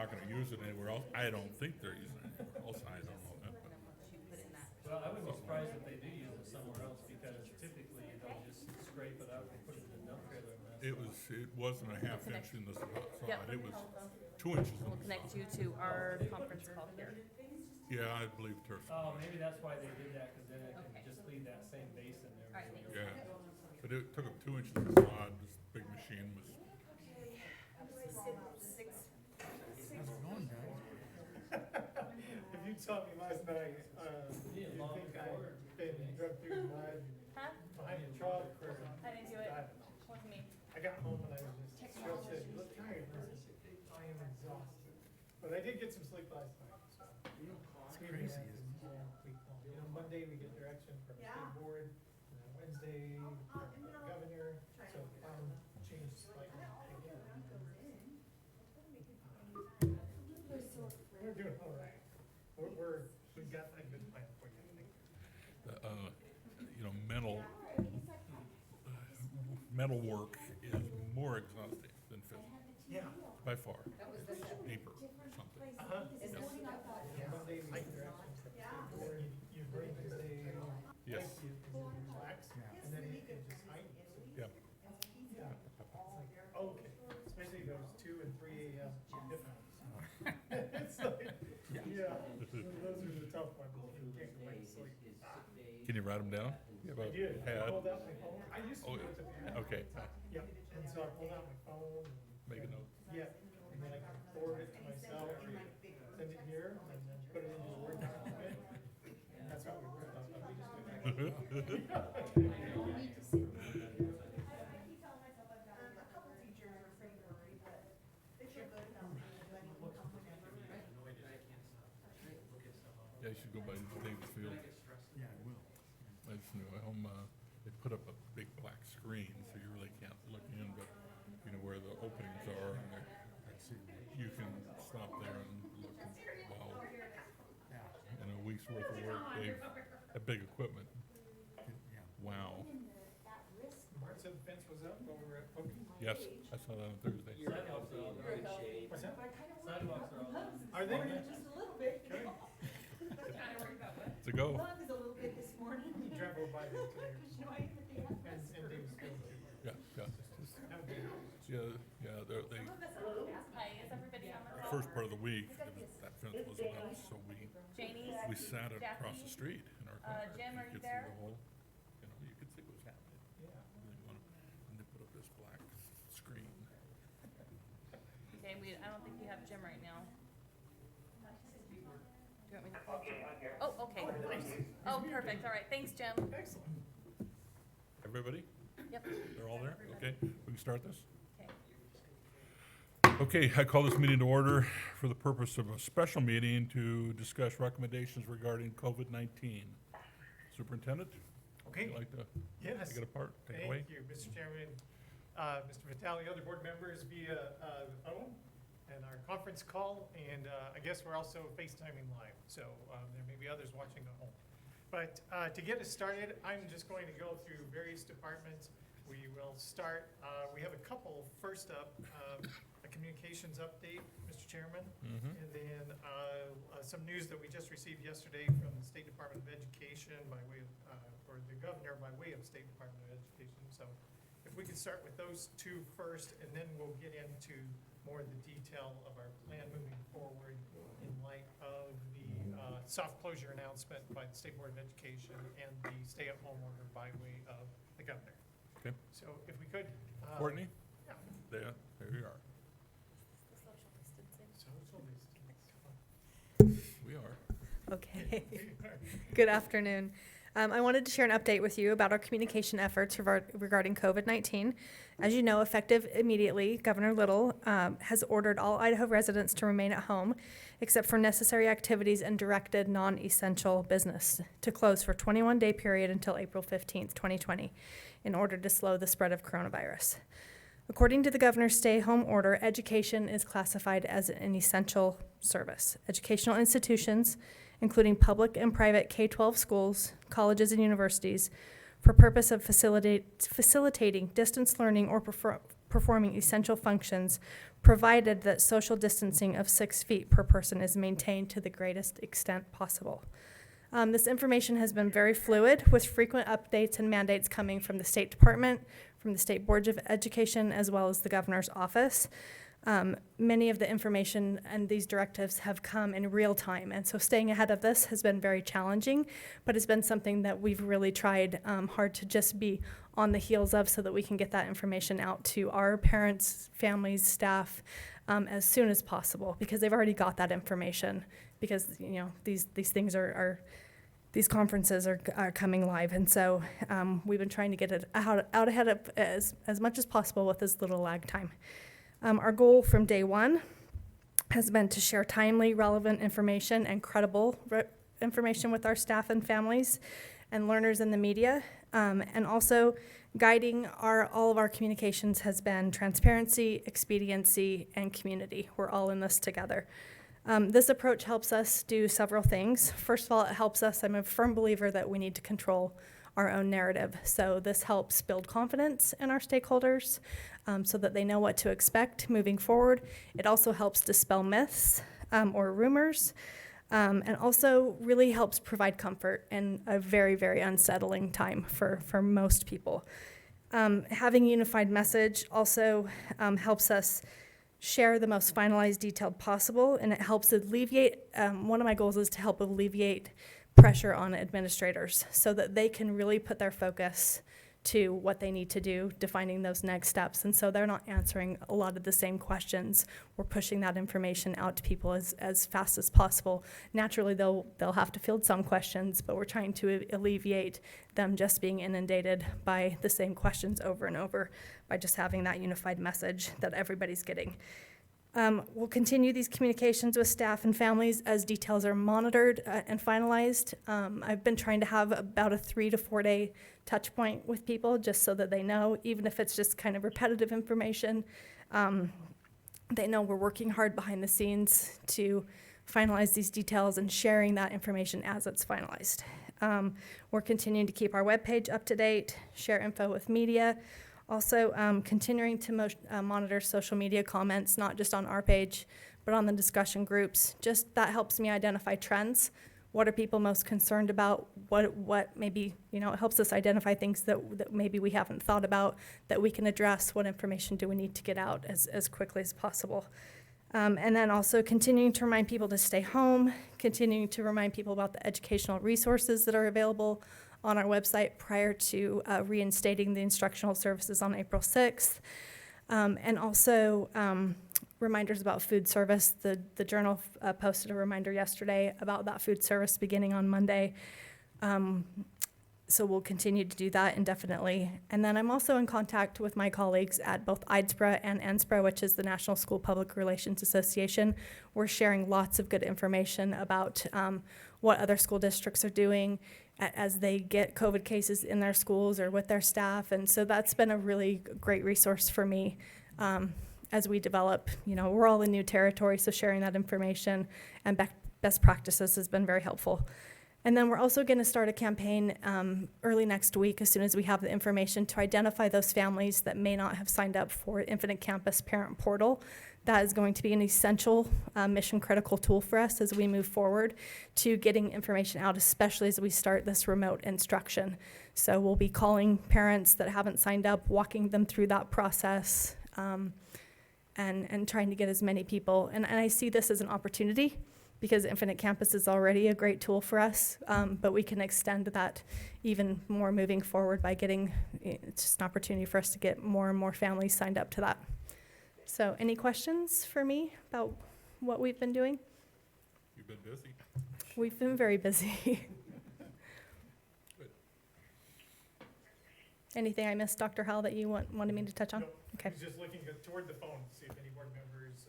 not gonna use it anywhere else. I don't think they're using it anywhere else. I don't know that, but Well, I wouldn't be surprised if they do use it somewhere else, because typically they'll just scrape it up and put it in a dump trailer and that's it wasn't a half inch in the sod. Yep. It was 2 inches in We'll the connect sod. you to our conference call here. Yeah, I believe Turf. Oh, maybe that's why they did that, cause then it can Okay. just leave that same basin there. All right, thanks. Yeah, but it took them 2 inches of sod. This big machine was. If you saw me last night, you'd think I'd been drug through mud Huh? behind a truck or, I didn't do it. I don't know. Wasn't me. I got home and I was just stressed, you look tired, and I said, I am exhausted. But I did get some sleep last night, so. It's crazy, isn't it? You know, Monday we get direction from the state board, and then Wednesday from the governor, so the plan changed slightly again. We're doing all right. We've got a good plan for you, I think. You know, mental work is more exhausting than physical, Yeah. by far. Deeper or something. Uh-huh. Monday we get direction from the state board, your brain can say, Yes. thank you, and then relax, and then it just heightens. Yeah. Yeah. It's like, okay, especially those 2 and 3 a.m. difference. It's like, yeah, those are the tough ones, you can't go back to sleep. Can you write them down? You have I a did, I pad? pulled out my phone, I used to Oh, do it to the. okay, Yep, and so I pulled out my phone, make a note. yeah, and then I can forward it to myself, send it here, and then put it into a Word document. And that's what we worked on, we just do that. Yeah, you should go by Davis Field. Yeah, I will. I just knew at home, they put up a big black screen, so you really can't look in, but you know where the openings are, and you can stop there and look. Wow, Yeah, in a week's worth of work, they've that big equipment. yeah. Wow. Mark said the fence was up over at Pokey. Yes, I saw that on Thursday. Sidewalks are all good shape. What's that? Sidewalks are all done. Are they? Just a little bit. Good. To go. Bug is a little bit this morning. You drive over by there today. Cause you know, I even think And Davis Field too. Yeah, yeah. Have a good house. Yeah, they, Hi, is everybody on the the first part of the week, that fence wasn't up, so Janie? we sat across the street in our car. Jim, are you could see there? the whole, you know, you could see what was happening. Yeah. And they put up this black screen. Okay, I don't think you have Jim right now. Do you want me to call Jim? Oh, okay. Oh, perfect, all right, thanks, Jim. Excellent. Everybody? Yep, They're all there? Okay, we can start this? okay. Okay, I call this meeting to order for the purpose of a special meeting to discuss recommendations regarding COVID-19. Superintendent, would Okay, you like to yes. take it apart, take it away? Thank you, Mr. Chairman, Mr. Vitale, other board members via the phone and our conference call, and I guess we're also FaceTiming live, so there may be others watching at home. But to get us started, I'm just going to go through various departments. We will start, we have a couple. First up, a communications update, Mr. Chairman. Mhm. And then some news that we just received yesterday from the State Department of Education by way of, or the governor by way of State Department of Education. So if we could start with those two first, and then we'll get into more of the detail of our plan moving forward in light of the soft closure announcement by the State Board of Education and the stay-at-home order by way of the governor. Okay. So if we could. Courtney? Yeah. There you are. Social distance. We are. Okay. Good afternoon. I wanted to share an update with you about our communication efforts regarding COVID-19. As you know, effective immediately, Governor Little has ordered all Idaho residents to remain at home, except for necessary activities and directed non-essential business to close for a 21-day period until April 15th, 2020, in order to slow the spread of coronavirus. According to the governor's stay-home order, education is classified as an essential service. Educational institutions, including public and private K-12 schools, colleges, and universities, for purpose of facilitating distance learning or performing essential functions, provided that social distancing of 6 feet per person is maintained to the greatest extent possible. This information has been very fluid, with frequent updates and mandates coming from the State Department, from the State Board of Education, as well as the Governor's Office. Many of the information and these directives have come in real time, and so staying ahead of this has been very challenging, but it's been something that we've really tried hard to just be on the heels of, so that we can get that information out to our parents, families, staff as soon as possible, because they've already got that information, because these things these conferences are coming live, and so we've been trying to get it out ahead of as much as possible with as little lag time. Our goal from day one has been to share timely, relevant information and credible information with our staff and families and learners in the media. And also guiding all of our communications has been transparency, expediency, and community. We're all in this together. This approach helps us do several things. First of all, it helps us, I'm a firm believer that we need to control our own narrative. So this helps build confidence in our stakeholders so that they know what to expect moving forward. It also helps dispel myths or rumors, and also really helps provide comfort in a very, very unsettling time for most people. Having a unified message also helps us share the most finalized, detailed possible, and it helps alleviate, one of my goals is to help alleviate pressure on administrators so that they can really put their focus to what they need to do, defining those next steps. And so they're not answering a lot of the same questions. We're pushing that information out to people as fast as possible. Naturally, they'll have to field some questions, but we're trying to alleviate them just being inundated by the same questions over and over by just having that unified message that everybody's getting. We'll continue these communications with staff and families as details are monitored and finalized. I've been trying to have about a 3 to 4 day touch point with people just so that they know, even if it's just kind of repetitive information, they know we're working hard behind the scenes to finalize these details and sharing that information as it's finalized. We're continuing to keep our webpage up to date, share info with media. Also, continuing to monitor social media comments, not just on our page, but on the discussion groups. Just that helps me identify trends. What are people most concerned about? What maybe, it helps us identify things that maybe we haven't thought about that we can address. What information do we need to get out as quickly as possible? And then also continuing to remind people to stay home, continuing to remind people about the educational resources that are available on our website prior to reinstating the instructional services on April 6th. And also reminders about food service. The Journal posted a reminder yesterday about that food service beginning on Monday. So we'll continue to do that indefinitely. And then I'm also in contact with my colleagues at both IDSPRA and NSPRA, which is the National School Public Relations Association. We're sharing lots of good information about what other school districts are doing as they get COVID cases in their schools or with their staff. And so that's been a really great resource for me as we develop, we're all in new territory, so sharing that information and best practices has been very helpful. And then we're also going to start a campaign early next week, as soon as we have the information, to identify those families that may not have signed up for Infinite Campus Parent Portal. That is going to be an essential mission-critical tool for us as we move forward to getting information out, especially as we start this remote instruction. So we'll be calling parents that haven't signed up, walking them through that process, and trying to get as many people. And I see this as an opportunity, because Infinite Campus is already a great tool for us, but we can extend that even more moving forward by it's just an opportunity for us to get more and more families signed up to that. So any questions for me about what we've been doing? You've been busy. We've been very busy. Good. Anything I missed, Dr. Howell, that you wanted me to touch on? Nope. Okay. I was just looking toward the phone to see if any board members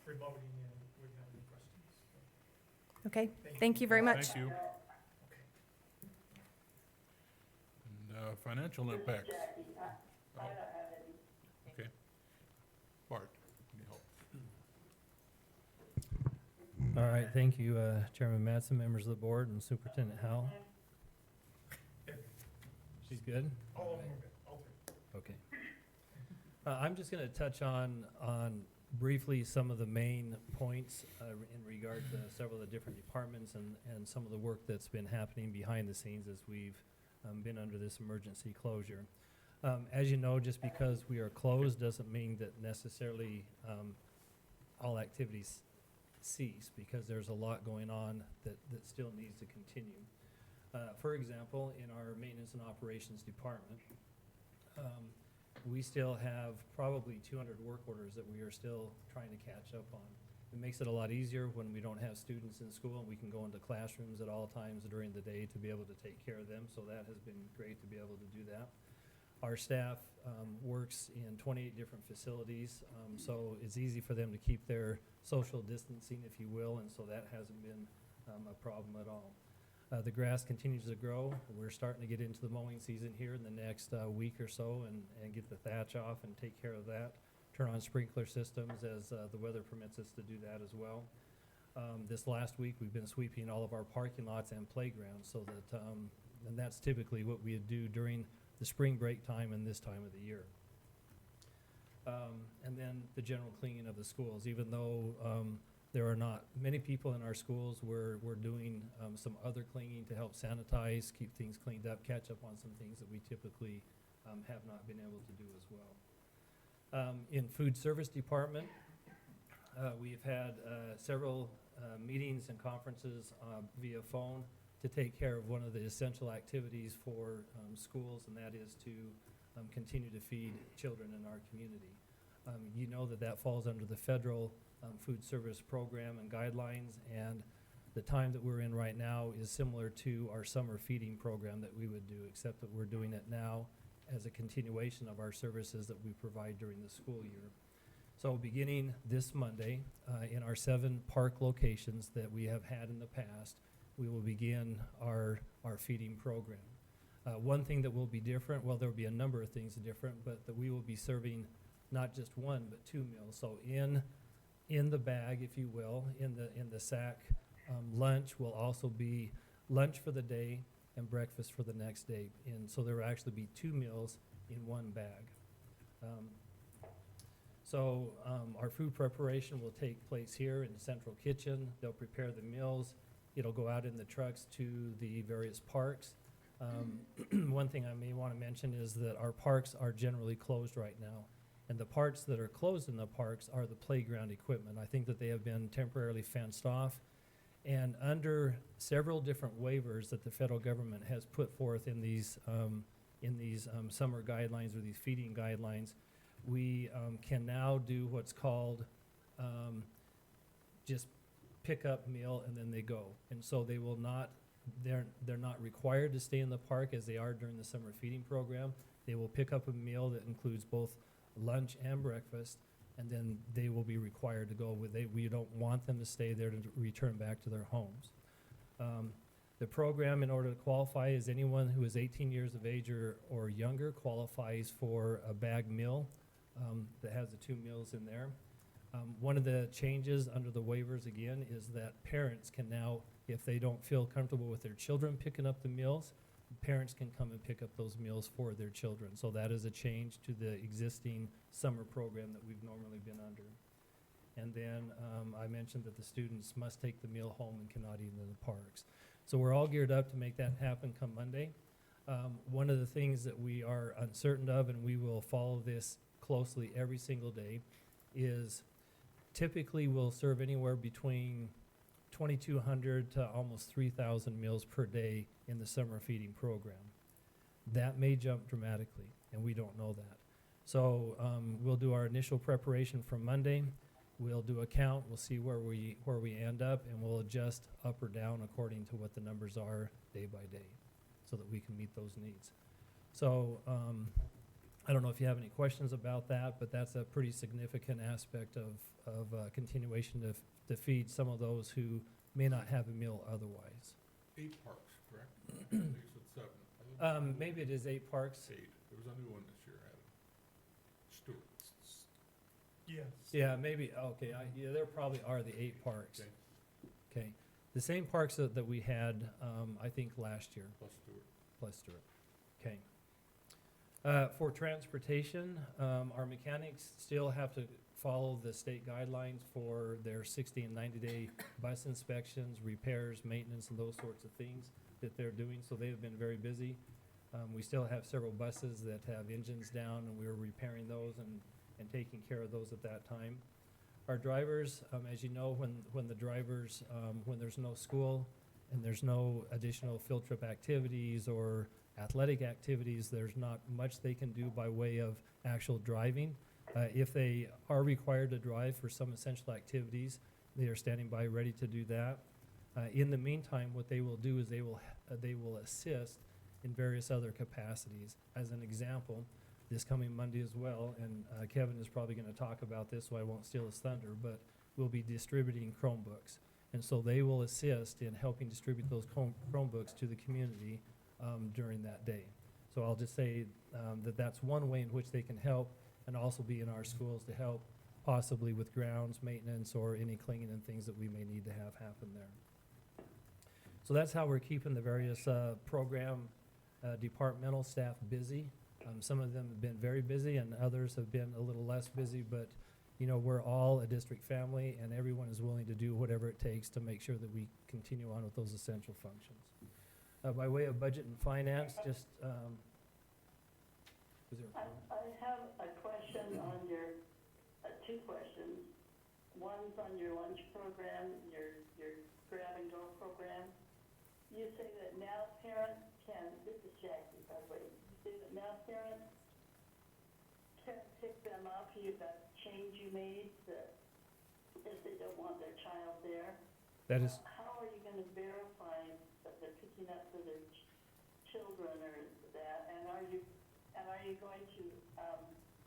remoting in would have any questions. Okay. Thank you very much. Thank you. And financial impacts. Oh. Okay. Bart, can you help? All right, thank you, Chairman Mattson, members of the board, and Superintendent Howell. She's good? All of them are good, all three. Okay. I'm just gonna touch on briefly some of the main points in regard to several of the different departments and some of the work that's been happening behind the scenes as we've been under this emergency closure. As you know, just because we are closed doesn't mean that necessarily all activities cease, because there's a lot going on that still needs to continue. For example, in our maintenance and operations department, we still have probably 200 work orders that we are still trying to catch up on. It makes it a lot easier when we don't have students in school and we can go into classrooms at all times during the day to be able to take care of them, so that has been great to be able to do that. Our staff works in 28 different facilities, so it's easy for them to keep their social distancing, if you will, and so that hasn't been a problem at all. The grass continues to grow. We're starting to get into the mowing season here in the next week or so and get the thatch off and take care of that. Turn on sprinkler systems as the weather permits us to do that as well. This last week, we've been sweeping all of our parking lots and playgrounds, so that, and that's typically what we do during the spring break time and this time of the year. And then the general cleaning of the schools. Even though there are not many people in our schools, we're doing some other cleaning to help sanitize, keep things cleaned up, catch up on some things that we typically have not been able to do as well. In food service department, we've had several meetings and conferences via phone to take care of one of the essential activities for schools, and that is to continue to feed children in our community. You know that falls under the federal food service program and guidelines, and the time that we're in right now is similar to our summer feeding program that we would do, except that we're doing it now as a continuation of our services that we provide during the school year. So beginning this Monday, in our 7 park locations that we have had in the past, we will begin our feeding program. One thing that will be different, well, there will be a number of things different, but that we will be serving not just 1, but 2 meals. So in the bag, if you will, in the sack, lunch will also be lunch for the day and breakfast for the next day. And so there will actually be 2 meals in 1 bag. Our food preparation will take place here in the central kitchen. They'll prepare the meals. It'll go out in the trucks to the various parks. One thing I may want to mention is that our parks are generally closed right now. And the parts that are closed in the parks are the playground equipment. I think that they have been temporarily fenced off. And under several different waivers that the federal government has put forth in these summer guidelines or these feeding guidelines, we can now do what's called just pick up meal and then they go. And so they will not, they're not required to stay in the park as they are during the summer feeding program. They will pick up a meal that includes both lunch and breakfast, and then they will be required to go. We don't want them to stay there to return back to their homes. The program, in order to qualify, is anyone who is 18 years of age or younger qualifies for a bag meal that has the 2 meals in there. One of the changes under the waivers, again, is that parents can now, if they don't feel comfortable with their children picking up the meals, parents can come and pick up those meals for their children. So that is a change to the existing summer program that we've normally been under. And then I mentioned that the students must take the meal home and cannot eat in the parks. So we're all geared up to make that happen come Monday. One of the things that we are uncertain of, and we will follow this closely every single day, is typically we'll serve anywhere between 2,200 to almost 3,000 meals per day in the summer feeding program. That may jump dramatically, and we don't know that. So we'll do our initial preparation for Monday. We'll do a count. We'll see where we end up, and we'll adjust up or down according to what the numbers are day by day, so that we can meet those needs. So I don't know if you have any questions about that, but that's a pretty significant aspect of continuation to feed some of those who may not have a meal otherwise. 8 parks, correct? I think you said 7. Maybe it is 8 parks. 8. There was a new one this year added. Stewart's. Yes. Yeah, maybe, okay, yeah, there probably are the 8 parks. Okay. Okay, the same parks that we had, I think, last year, Plus Stewart. plus Stewart. Okay. For transportation, our mechanics still have to follow the state guidelines for their 60 and 90-day bus inspections, repairs, maintenance, and those sorts of things that they're doing, so they've been very busy. We still have several buses that have engines down, and we're repairing those and taking care of those at that time. Our drivers, as you know, when the drivers, when there's no school and there's no additional field trip activities or athletic activities, there's not much they can do by way of actual driving. If they are required to drive for some essential activities, they are standing by ready to do that. In the meantime, what they will do is they will assist in various other capacities. As an example, this coming Monday as well, and Kevin is probably going to talk about this, so I won't steal his thunder, but we'll be distributing Chromebooks. And so they will assist in helping distribute those Chromebooks to the community during that day. So I'll just say that that's one way in which they can help, and also be in our schools to help possibly with grounds maintenance or any cleaning and things that we may need to have happen there. So that's how we're keeping the various program departmental staff busy. Some of them have been very busy and others have been a little less busy, but you know, we're all a district family and everyone is willing to do whatever it takes to make sure that we continue on with those essential functions. By way of budget and finance, just, was there a comment? I have a question on your, two questions. One's on your lunch program, your grab and go program. You say that now parents can, this is Jackie, by the way, you say that now parents can pick them up, that change you made, that if they don't want their child there. That is, How are you gonna verify that they're picking up for their children or that, and are you going to,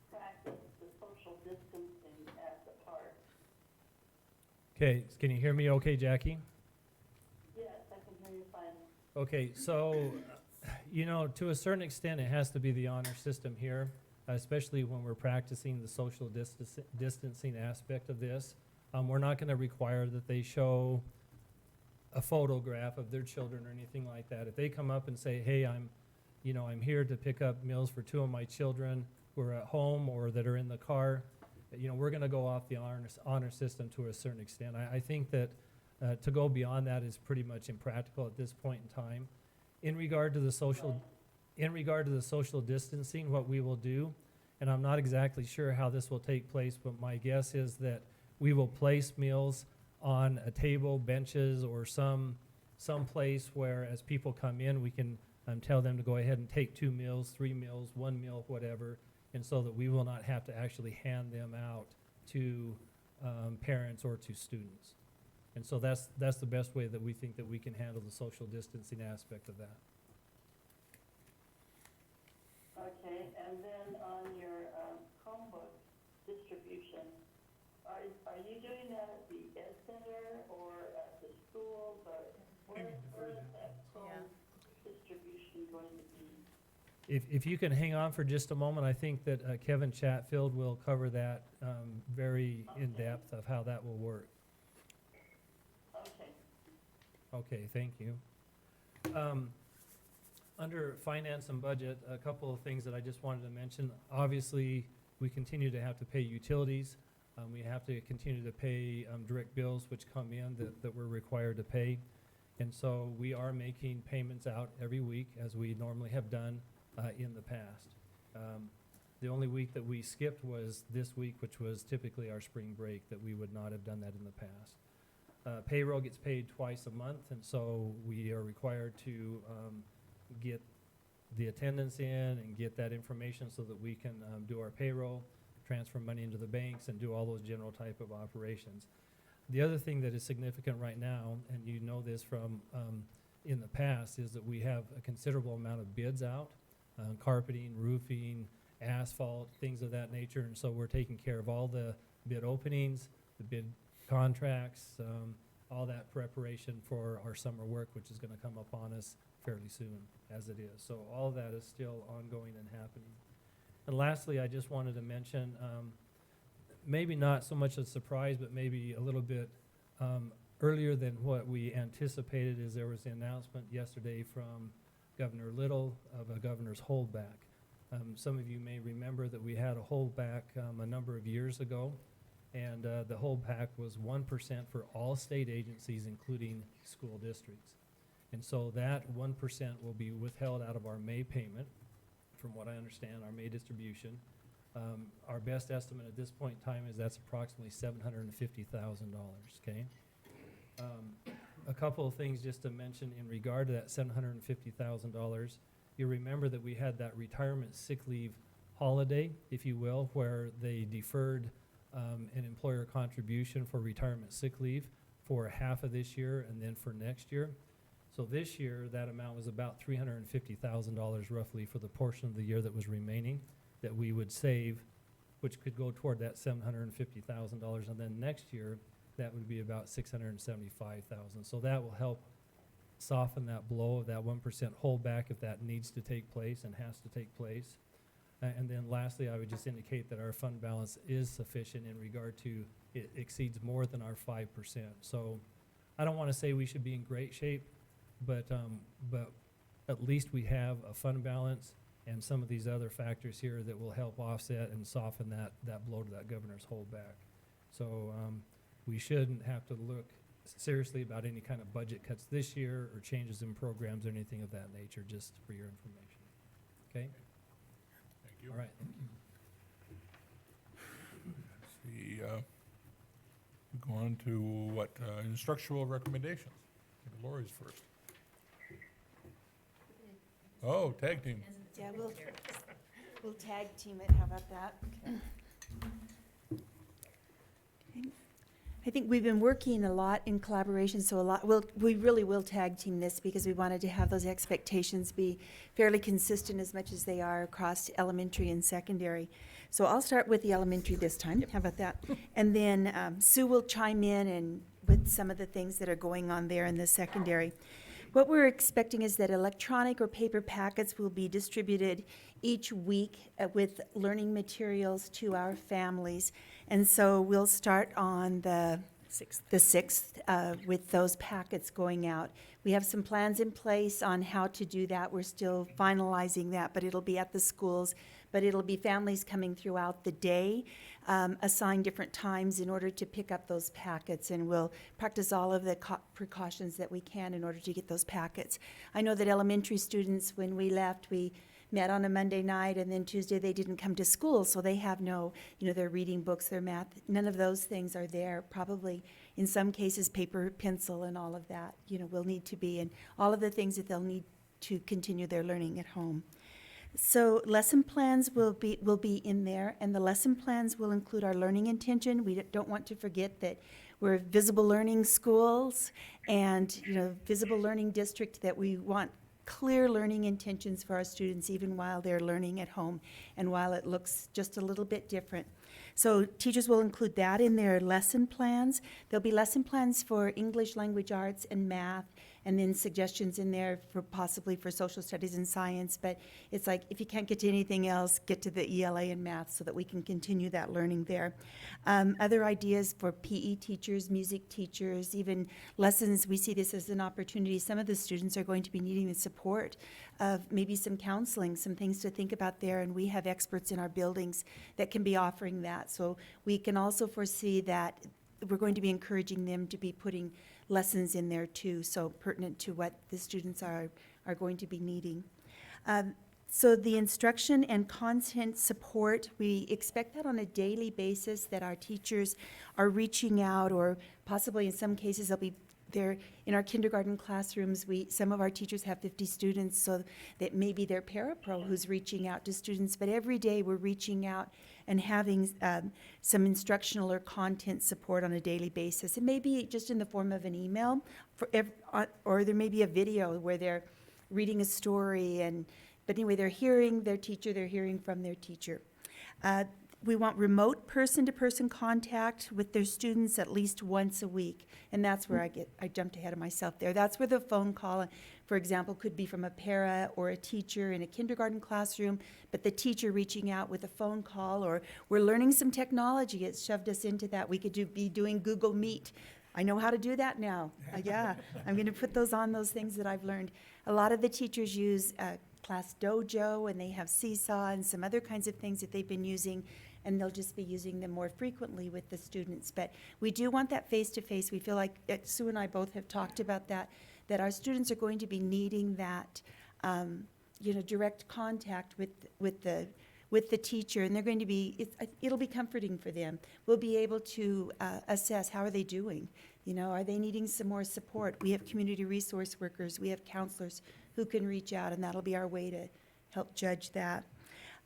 practice the social distancing at the park? okay, can you hear me okay, Jackie? Yes, I can hear you fine. Okay, so, you know, to a certain extent, it has to be the honor system here, especially when we're practicing the social distancing aspect of this. We're not going to require that they show a photograph of their children or anything like that. If they come up and say, hey, I'm here to pick up meals for 2 of my children who are at home or that are in the car, you know, we're going to go off the honor system to a certain extent. I think that to go beyond that is pretty much impractical at this point in time. In regard to the social distancing, what we will do, and I'm not exactly sure how this will take place, but my guess is that we will place meals on a table, benches, or some place where as people come in, we can tell them to go ahead and take 2 meals, 3 meals, 1 meal, whatever, and so that we will not have to actually hand them out to parents or to students. And so that's the best way that we think that we can handle the social distancing aspect of that. Okay, and then on your Chromebook distribution, are you doing that at the Ed Center or at the schools, or where is that Chrome distribution going to be? If you can hang on for just a moment, I think that Kevin Chatfield will cover that very in depth of how that will work. Okay. Okay, thank you. Under finance and budget, a couple of things that I just wanted to mention. Obviously, we continue to have to pay utilities. We have to continue to pay direct bills which come in that we're required to pay. And so we are making payments out every week as we normally have done in the past. The only week that we skipped was this week, which was typically our spring break, that we would not have done that in the past. Payroll gets paid twice a month, and so we are required to get the attendance in and get that information so that we can do our payroll, transfer money into the banks, and do all those general type of operations. The other thing that is significant right now, and you know this from in the past, is that we have a considerable amount of bids out, carpeting, roofing, asphalt, things of that nature, and so we're taking care of all the bid openings, the bid contracts, all that preparation for our summer work, which is going to come upon us fairly soon, as it is. So all of that is still ongoing and happening. And lastly, I just wanted to mention, maybe not so much a surprise, but maybe a little bit earlier than what we anticipated, is there was the announcement yesterday from Governor Little of a governor's holdback. Some of you may remember that we had a holdback a number of years ago, and the holdback was 1% for all state agencies, including school districts. And so that 1% will be withheld out of our May payment, from what I understand, our May distribution. Our best estimate at this point in time is that's approximately $750,000, okay? A couple of things just to mention in regard to that $750,000. You remember that we had that retirement sick leave holiday, if you will, where they deferred an employer contribution for retirement sick leave for half of this year and then for next year. So this year, that amount was about $350,000 roughly for the portion of the year that was remaining that we would save, which could go toward that $750,000. And then next year, that would be about $675,000. So that will help soften that blow of that 1% holdback if that needs to take place and has to take place. And then lastly, I would just indicate that our fund balance is sufficient in regard to it exceeds more than our 5%. So I don't want to say we should be in great shape, but at least we have a fund balance and some of these other factors here that will help offset and soften that blow to that governor's holdback. So we shouldn't have to look seriously about any kind of budget cuts this year or changes in programs or anything of that nature, just for your information. Okay? Thank you. All right. The, go on to what, instructional recommendations. I think Lori's first. Oh, tag team. Yeah, we'll tag team it, how about that? I think we've been working a lot in collaboration, so we really will tag team this because we wanted to have those expectations be fairly consistent as much as they are across elementary and secondary. So I'll start with the elementary this time, how about that? And then Sue will chime in and with some of the things that are going on there in the secondary. What we're expecting is that electronic or paper packets will be distributed each week with learning materials to our families. And so we'll start on the 6th with those packets going out. We have some plans in place on how to do that. We're still finalizing that, but it'll be at the schools. But it'll be families coming throughout the day, assign different times in order to pick up those packets, and we'll practice all of the precautions that we can in order to get those packets. I know that elementary students, when we left, we met on a Monday night, and then Tuesday they didn't come to school, so they have no, their reading books, their math, none of those things are there. Probably, in some cases, paper, pencil, and all of that, will need to be, and all of the things that they'll need to continue their learning at home. So lesson plans will be in there, and the lesson plans will include our learning intention. We don't want to forget that we're visible learning schools and visible learning district, that we want clear learning intentions for our students even while they're learning at home and while it looks just a little bit different. So teachers will include that in their lesson plans. There'll be lesson plans for English, language arts, and math, and then suggestions in there for possibly for social studies and science. But it's like, if you can't get to anything else, get to the ELA and math so that we can continue that learning there. Other ideas for PE teachers, music teachers, even lessons. We see this as an opportunity. Some of the students are going to be needing the support of maybe some counseling, some things to think about there, and we have experts in our buildings that can be offering that. So we can also foresee that we're going to be encouraging them to be putting lessons in there too, so pertinent to what the students are going to be needing. So the instruction and content support, we expect that on a daily basis, that our teachers are reaching out, or possibly in some cases they'll be there in our kindergarten classrooms. Some of our teachers have 50 students, so that maybe they're parapro who's reaching out to students, but every day we're reaching out and having some instructional or content support on a daily basis. It may be just in the form of an email, or there may be a video where they're reading a story, but anyway, they're hearing their teacher, they're hearing from their teacher. We want remote person-to-person contact with their students at least once a week, and that's where I jumped ahead of myself there. That's where the phone call, for example, could be from a para or a teacher in a kindergarten classroom, but the teacher reaching out with a phone call, or we're learning some technology. It's shoved us into that. We could be doing Google Meet. I know how to do that now. Yeah, I'm going to put those things that I've learned. A lot of the teachers use Class Dojo, and they have Seesaw and some other kinds of things that they've been using, and they'll just be using them more frequently with the students. But we do want that face-to-face. We feel like, Sue and I both have talked about that our students are going to be needing that, direct contact with the teacher, and they're going to be, it'll be comforting for them. We'll be able to assess how are they doing. Are they needing some more support? We have community resource workers, we have counselors who can reach out, and that'll be our way to help judge that.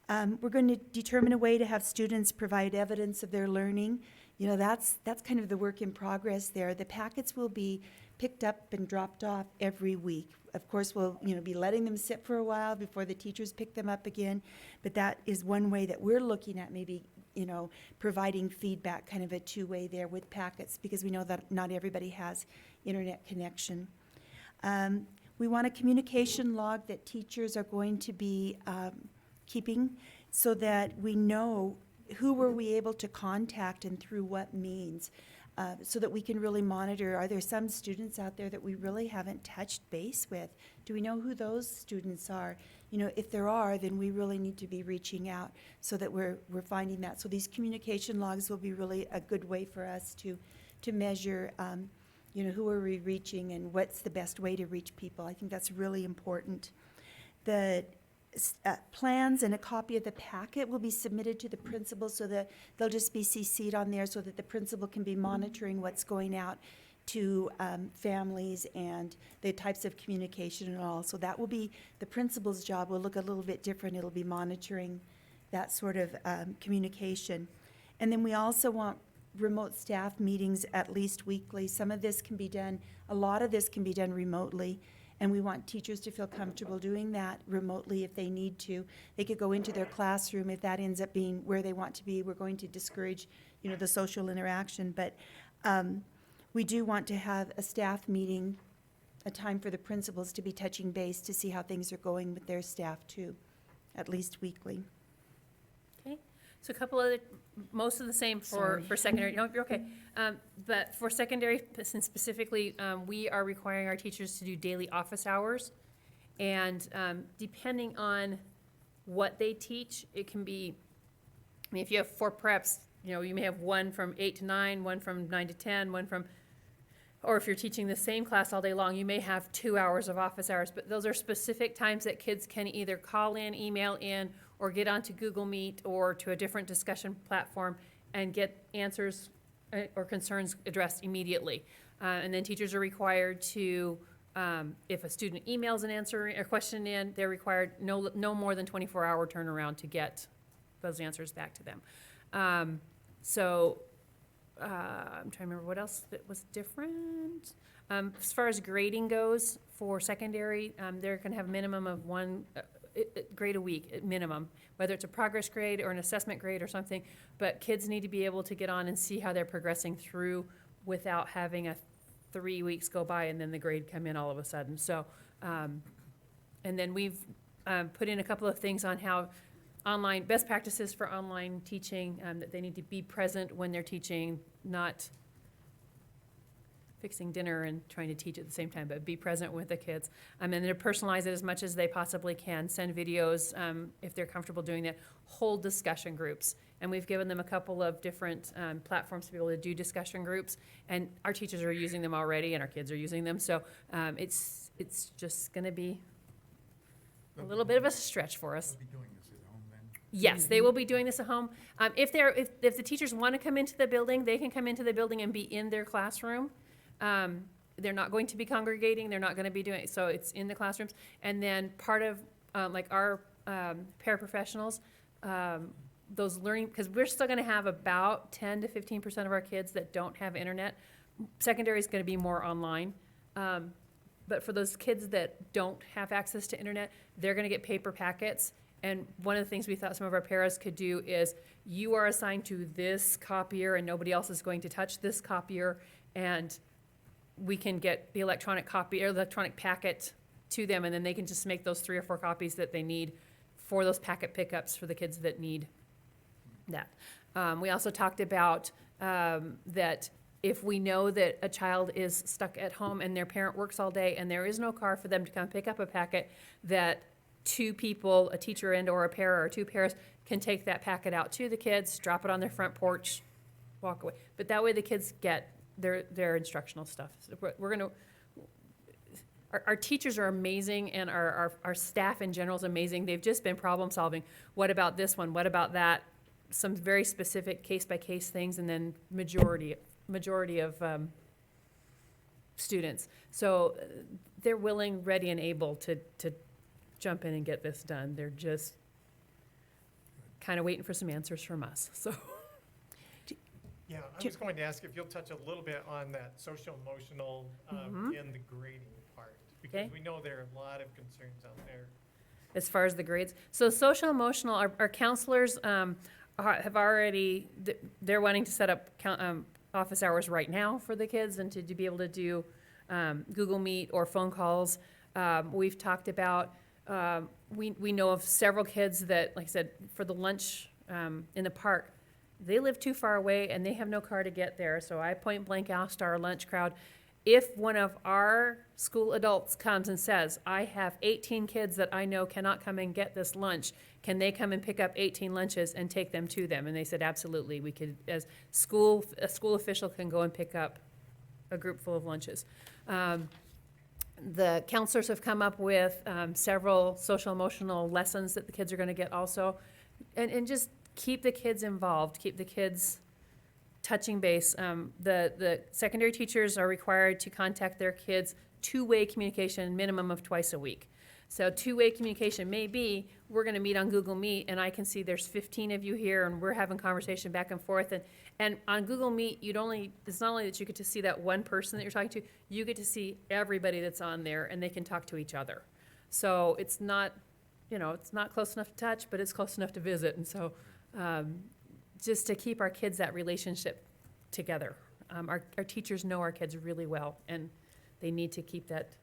We're going to determine a way to have students provide evidence of their learning. That's kind of the work in progress there. The packets will be picked up and dropped off every week. Of course, we'll be letting them sit for a while before the teachers pick them up again, but that is one way that we're looking at maybe providing feedback, kind of a two-way there with packets, because we know that not everybody has internet connection. We want a communication log that teachers are going to be keeping so that we know who were we able to contact and through what means, so that we can really monitor, are there some students out there that we really haven't touched base with? Do we know who those students are? If there are, then we really need to be reaching out so that we're finding that. So these communication logs will be really a good way for us to measure, who are we reaching and what's the best way to reach people. I think that's really important. The plans and a copy of the packet will be submitted to the principal so that they'll just be CC'd on there so that the principal can be monitoring what's going out to families and the types of communication and all. So that will be the principal's job. Will look a little bit different. It'll be monitoring that sort of communication. And then we also want remote staff meetings at least weekly. Some of this can be done, a lot of this can be done remotely. And we want teachers to feel comfortable doing that remotely if they need to. They could go into their classroom. If that ends up being where they want to be, we're going to discourage, the social interaction. But we do want to have a staff meeting, a time for the principals to be touching base to see how things are going with their staff too, at least weekly. Okay, so a couple other, most of the same for secondary. No, you're okay. But for secondary, specifically, we are requiring our teachers to do daily office hours. And depending on what they teach, it can be, if you have 4 preps, you may have one from 8 to 9, one from 9 to 10, one from, or if you're teaching the same class all day long, you may have 2 hours of office hours. But those are specific times that kids can either call in, email in, or get onto Google Meet or to a different discussion platform and get answers or concerns addressed immediately. And then teachers are required to, if a student emails an answer or question in, they're required no more than 24-hour turnaround to get those answers back to them. I'm trying to remember what else that was different. As far as grading goes for secondary, they're going to have a minimum of 1 grade a week at minimum, whether it's a progress grade or an assessment grade or something. But kids need to be able to get on and see how they're progressing through without having 3 weeks go by and then the grade come in all of a sudden. So, and then we've put in a couple of things on how online, best practices for online teaching, that they need to be present when they're teaching, not fixing dinner and trying to teach at the same time, but be present with the kids. And then to personalize it as much as they possibly can, send videos if they're comfortable doing that, hold discussion groups. And we've given them a couple of different platforms to be able to do discussion groups, and our teachers are using them already and our kids are using them. So it's just gonna be a little bit of a stretch for us. We'll be doing this at home then? Yes, they will be doing this at home. If the teachers want to come into the building, they can come into the building and be in their classroom. They're not going to be congregating. They're not going to be doing, so it's in the classrooms. And then part of, like our paraprofessionals, those learning, because we're still going to have about 10 to 15% of our kids that don't have internet. Secondary is going to be more online. But for those kids that don't have access to internet, they're going to get paper packets. And one of the things we thought some of our paras could do is you are assigned to this copier and nobody else is going to touch this copier, and we can get the electronic copy or electronic packet to them, and then they can just make those 3 or 4 copies that they need for those packet pickups for the kids that need that. We also talked about that if we know that a child is stuck at home and their parent works all day and there is no car for them to come pick up a packet, that two people, a teacher and or a pair or two pairs, can take that packet out to the kids, drop it on their front porch, walk away. But that way the kids get their instructional stuff. So we're gonna, our teachers are amazing, and our staff in general is amazing. They've just been problem solving. What about this one? What about that? Some very specific case by case things, and then majority of students. So they're willing, ready, and able to jump in and get this done. They're just kind of waiting for some answers from us, so. Yeah, I was going to ask if you'll touch a little bit on that social emotional and the grading part, because Okay. we know there are a lot of concerns out there. As far as the grades, so social emotional, our counselors have already, they're wanting to set up office hours right now for the kids, and to be able to do Google Meet or phone calls. We've talked about, we know of several kids that, like I said, for the lunch in the park, they live too far away and they have no car to get there. So I point blank asked our lunch crowd, if one of our school adults comes and says, I have 18 kids that I know cannot come and get this lunch, can they come and pick up 18 lunches and take them to them? And they said, absolutely, we could, a school official can go and pick up a group full of lunches. The counselors have come up with several social emotional lessons that the kids are gonna get also. And just keep the kids involved, keep the kids touching base. The secondary teachers are required to contact their kids, two-way communication, minimum of twice a week. So two-way communication may be, we're gonna meet on Google Meet, and I can see there's 15 of you here, and we're having conversation back and forth. And on Google Meet, it's not only that you get to see that one person that you're talking to, you get to see everybody that's on there, and they can talk to each other. So it's not, it's not close enough to touch, but it's close enough to visit. And so just to keep our kids that relationship together. Our teachers know our kids really well, and they need to keep that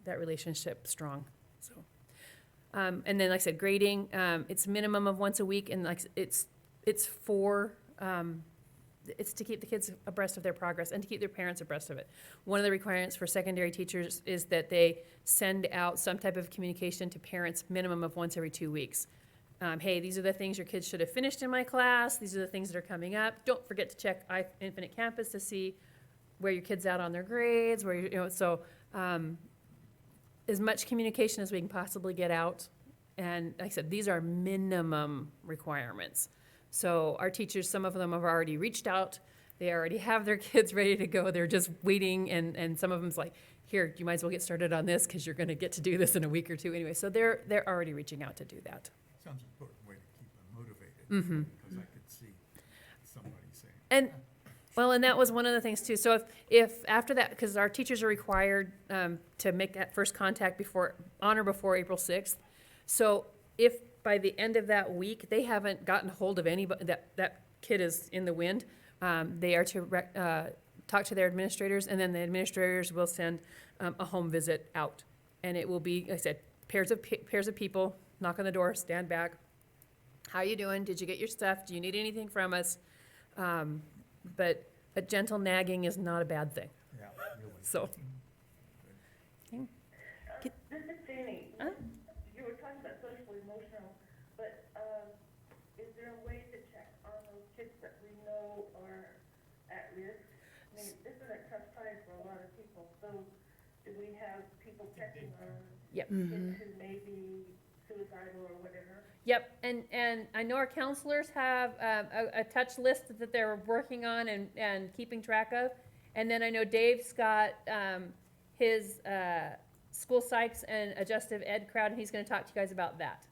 relationship strong. So, and then, like I said, grading, it's minimum of once a week, and it's to keep the kids abreast of their progress and to keep their parents abreast of it. One of the requirements for secondary teachers is that they send out some type of communication to parents minimum of once every 2 weeks. Hey, these are the things your kids should have finished in my class. These are the things that are coming up. Don't forget to check Infinite Campus to see where your kid's at on their grades, so as much communication as we can possibly get out. And like I said, these are minimum requirements. So our teachers, some of them have already reached out. They already have their kids ready to go. They're just waiting, and some of them's like, here, you might as well get started on this because you're going to get to do this in a week or two anyway. So they're already reaching out to do that. Sounds an important way to keep them motivated. Mm-hmm. Because I could see somebody saying. And, well, and that was one of the things too. So if after that, because our teachers are required to make that first contact on or before April 6th. So if by the end of that week, they haven't gotten hold of anybody, that kid is in the wind, they are to talk to their administrators, and then the administrators will send a home visit out. And it will be, like I said, pairs of people, knock on the door, stand back. How you doing? Did you get your stuff? Do you need anything from us? But a gentle nagging is not a bad thing. Yeah, really. So, This is Jenny. Huh? You were talking about social emotional, but is there a way to check on those kids that we know are at risk? I mean, this is a tough time for a lot of people, so do we have people checking on Yep. kids who may be suicidal or whatever? yep, and I know our counselors have a touch list that they're working on and keeping track of. And then I know Dave's got his school psychs and adjustive ed crowd, and he's gonna talk to you guys about that.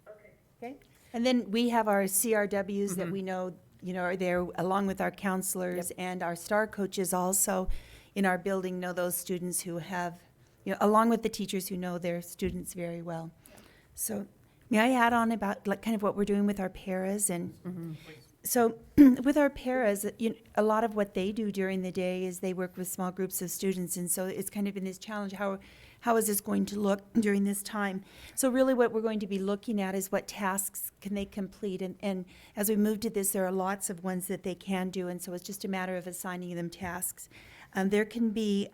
Okay. Okay? And then we have our CRWs that we know, are there along with our counselors, and our STAR coaches also in our building know those students who have, along with the teachers who know their students very well. So may I add on about kind of what we're doing with our paras? And so with our paras, a lot of what they do during the day is they work with small groups of students. And so it's kind of in this challenge, how is this going to look during this time? So really what we're going to be looking at is what tasks can they complete. And as we move to this, there are lots of ones that they can do. And so it's just a matter of assigning them tasks. There can be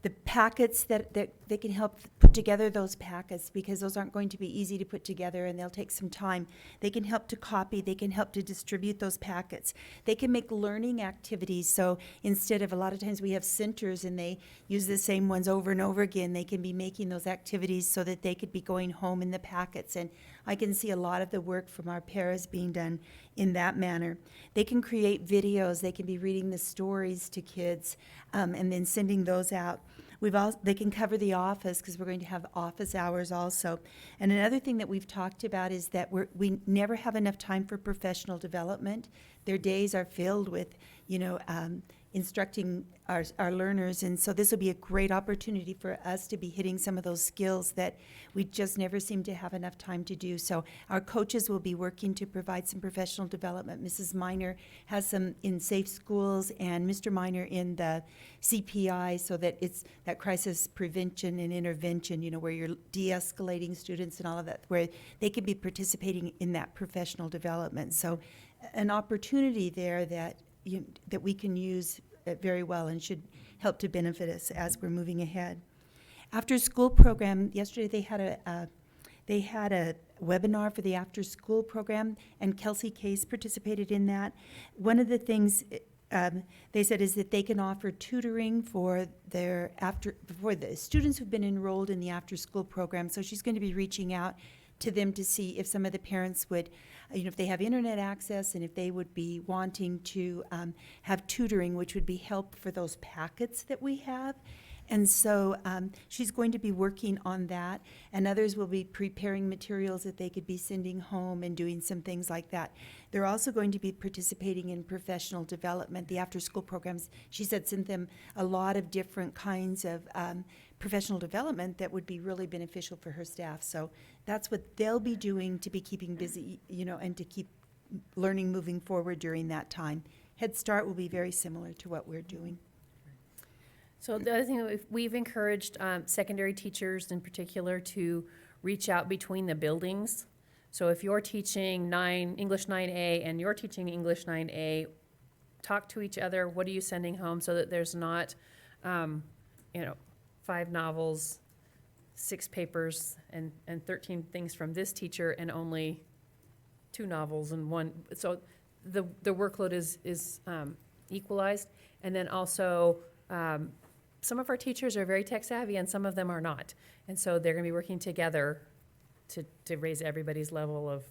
the packets that help put together those packets, because those aren't going to be easy to put together and they'll take some time. They can help to copy, they can help to distribute those packets. They can make learning activities, so instead of, a lot of times we have centers and they use the same ones over and over again, they can be making those activities so that they could be going home in the packets. And I can see a lot of the work from our paras being done in that manner. They can create videos, they can be reading the stories to kids, and then sending those out. They can cover the office, because we're going to have office hours also. And another thing that we've talked about is that we never have enough time for professional development. Their days are filled with, instructing our learners, and so this will be a great opportunity for us to be hitting some of those skills that we just never seem to have enough time to do. So our coaches will be working to provide some professional development. Mrs. Miner has some in Safe Schools, and Mr. Miner in the CPI, so that it's that crisis prevention and intervention, where you're de-escalating students and all of that, where they could be participating in that professional development. So an opportunity there that we can use very well and should help to benefit us as we're moving ahead. After school program, yesterday they had a webinar for the after school program, and Kelsey Case participated in that. One of the things they said is that they can offer tutoring for the students who've been enrolled in the after school program. So she's going to be reaching out to them to see if some of the parents would, if they have internet access, and if they would be wanting to have tutoring, which would be help for those packets that we have. And so she's going to be working on that, and others will be preparing materials that they could be sending home and doing some things like that. They're also going to be participating in professional development. The after-school programs, she said, sent them a lot of different kinds of professional development that would be really beneficial for her staff. So that's what they'll be doing to be keeping busy, and to keep learning moving forward during that time. Head Start will be very similar to what we're doing. So the other thing, we've encouraged secondary teachers in particular to reach out between the buildings. So if you're teaching English 9A and you're teaching English 9A, talk to each other. What are you sending home, so that there's not, 5 novels, 6 papers, and 13 things from this teacher, and only 2 novels and 1. So the workload is equalized. And then also, some of our teachers are very tech savvy and some of them are not. And so they're going to be working together to raise everybody's level of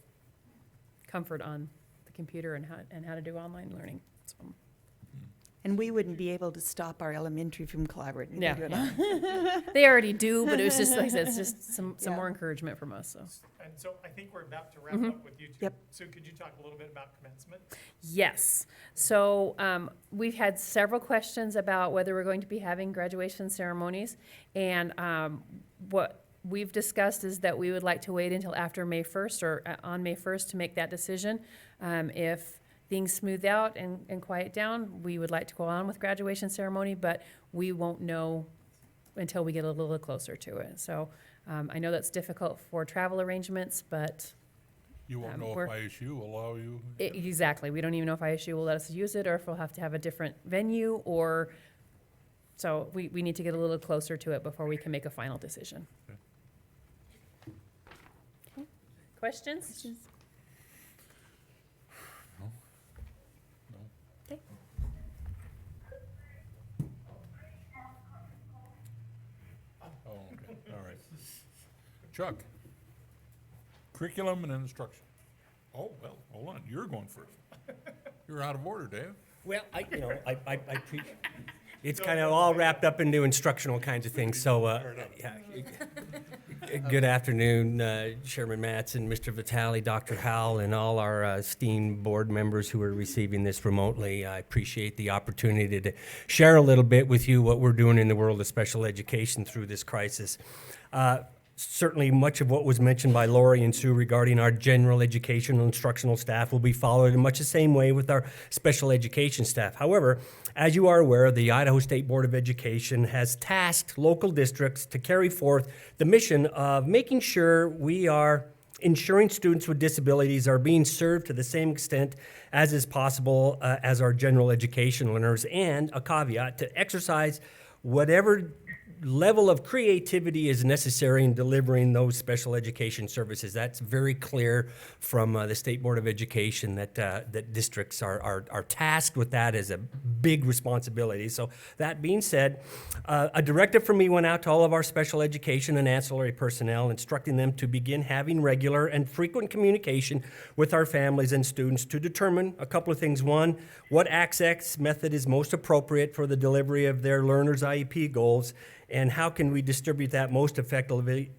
comfort on the computer and how to do online learning. So. And we wouldn't be able to stop our elementary from collaborating. Yeah. They do it. They already do, but it was just, like I said, it's just some Yeah. more encouragement from us. So. And so I think we're about to wrap up with you two. Yep. So could you talk a little bit about commencement? Yes. So we've had several questions about whether we're going to be having graduation ceremonies. And what we've discussed is that we would like to wait until after May 1st or on May 1st to make that decision. If things smooth out and quiet down, we would like to go on with graduation ceremony, but we won't know until we get a little closer to it. So I know that's difficult for travel arrangements, but You won't know if ISU will allow you. exactly. We don't even know if ISU will let us use it or if we'll have to have a different venue, or so we need to get a little closer to it before we can make a final decision. Okay. Questions? No? No? Okay. Oh, okay, all right. Chuck, curriculum and instruction. Oh, well, hold on, you're going first. You're out of order, Dave. Well, it's kind of all wrapped up into instructional kinds of things, so, yeah. Good afternoon, Chairman Matson, Mr. Vitale, Dr. Howell, and all our esteemed board members who are receiving this remotely. I appreciate the opportunity to share a little bit with you what we're doing in the world of special education through this crisis. Certainly, much of what was mentioned by Lori and Sue regarding our general educational instructional staff will be followed in much the same way with our special education staff. However, as you are aware, the Idaho State Board of Education has tasked local districts to carry forth the mission of making sure we are ensuring students with disabilities are being served to the same extent as is possible as our general education learners, and a caveat to exercise whatever level of creativity is necessary in delivering those special education services. That's very clear from the State Board of Education that districts are tasked with that as a big responsibility. So that being said, a directive from me went out to all of our special education and ancillary personnel, instructing them to begin having regular and frequent communication with our families and students to determine a couple of things. One, what access method is most appropriate for the delivery of their learners' IEP goals, and how can we distribute that most effectively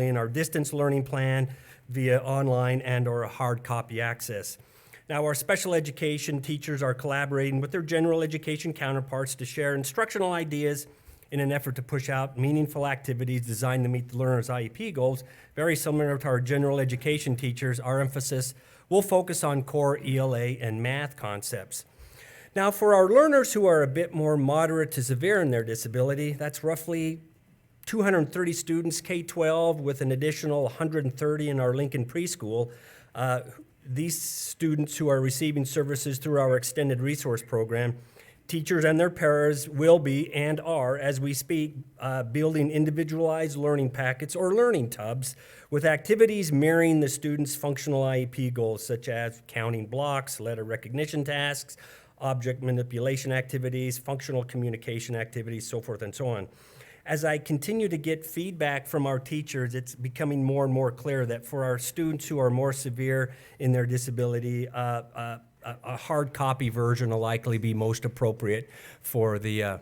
in our distance learning plan via online and or hard copy access. Now, our special education teachers are collaborating with their general education counterparts to share instructional ideas in an effort to push out meaningful activities designed to meet the learner's IEP goals. Very similar to our general education teachers, our emphasis will focus on core ELA and math concepts. Now, for our learners who are a bit more moderate to severe in their disability, that's roughly 230 students, K-12, with an additional 130 in our Lincoln preschool. These students who are receiving services through our extended resource program, teachers and their paras will be and are, as we speak, building individualized learning packets or learning tubs with activities mirroring the students' functional IEP goals, such as counting blocks, letter recognition tasks, object manipulation activities, functional communication activities, so forth and so on. As I continue to get feedback from our teachers, it's becoming more and more clear that for our students who are more severe in their disability, a hard copy version will likely be most appropriate for the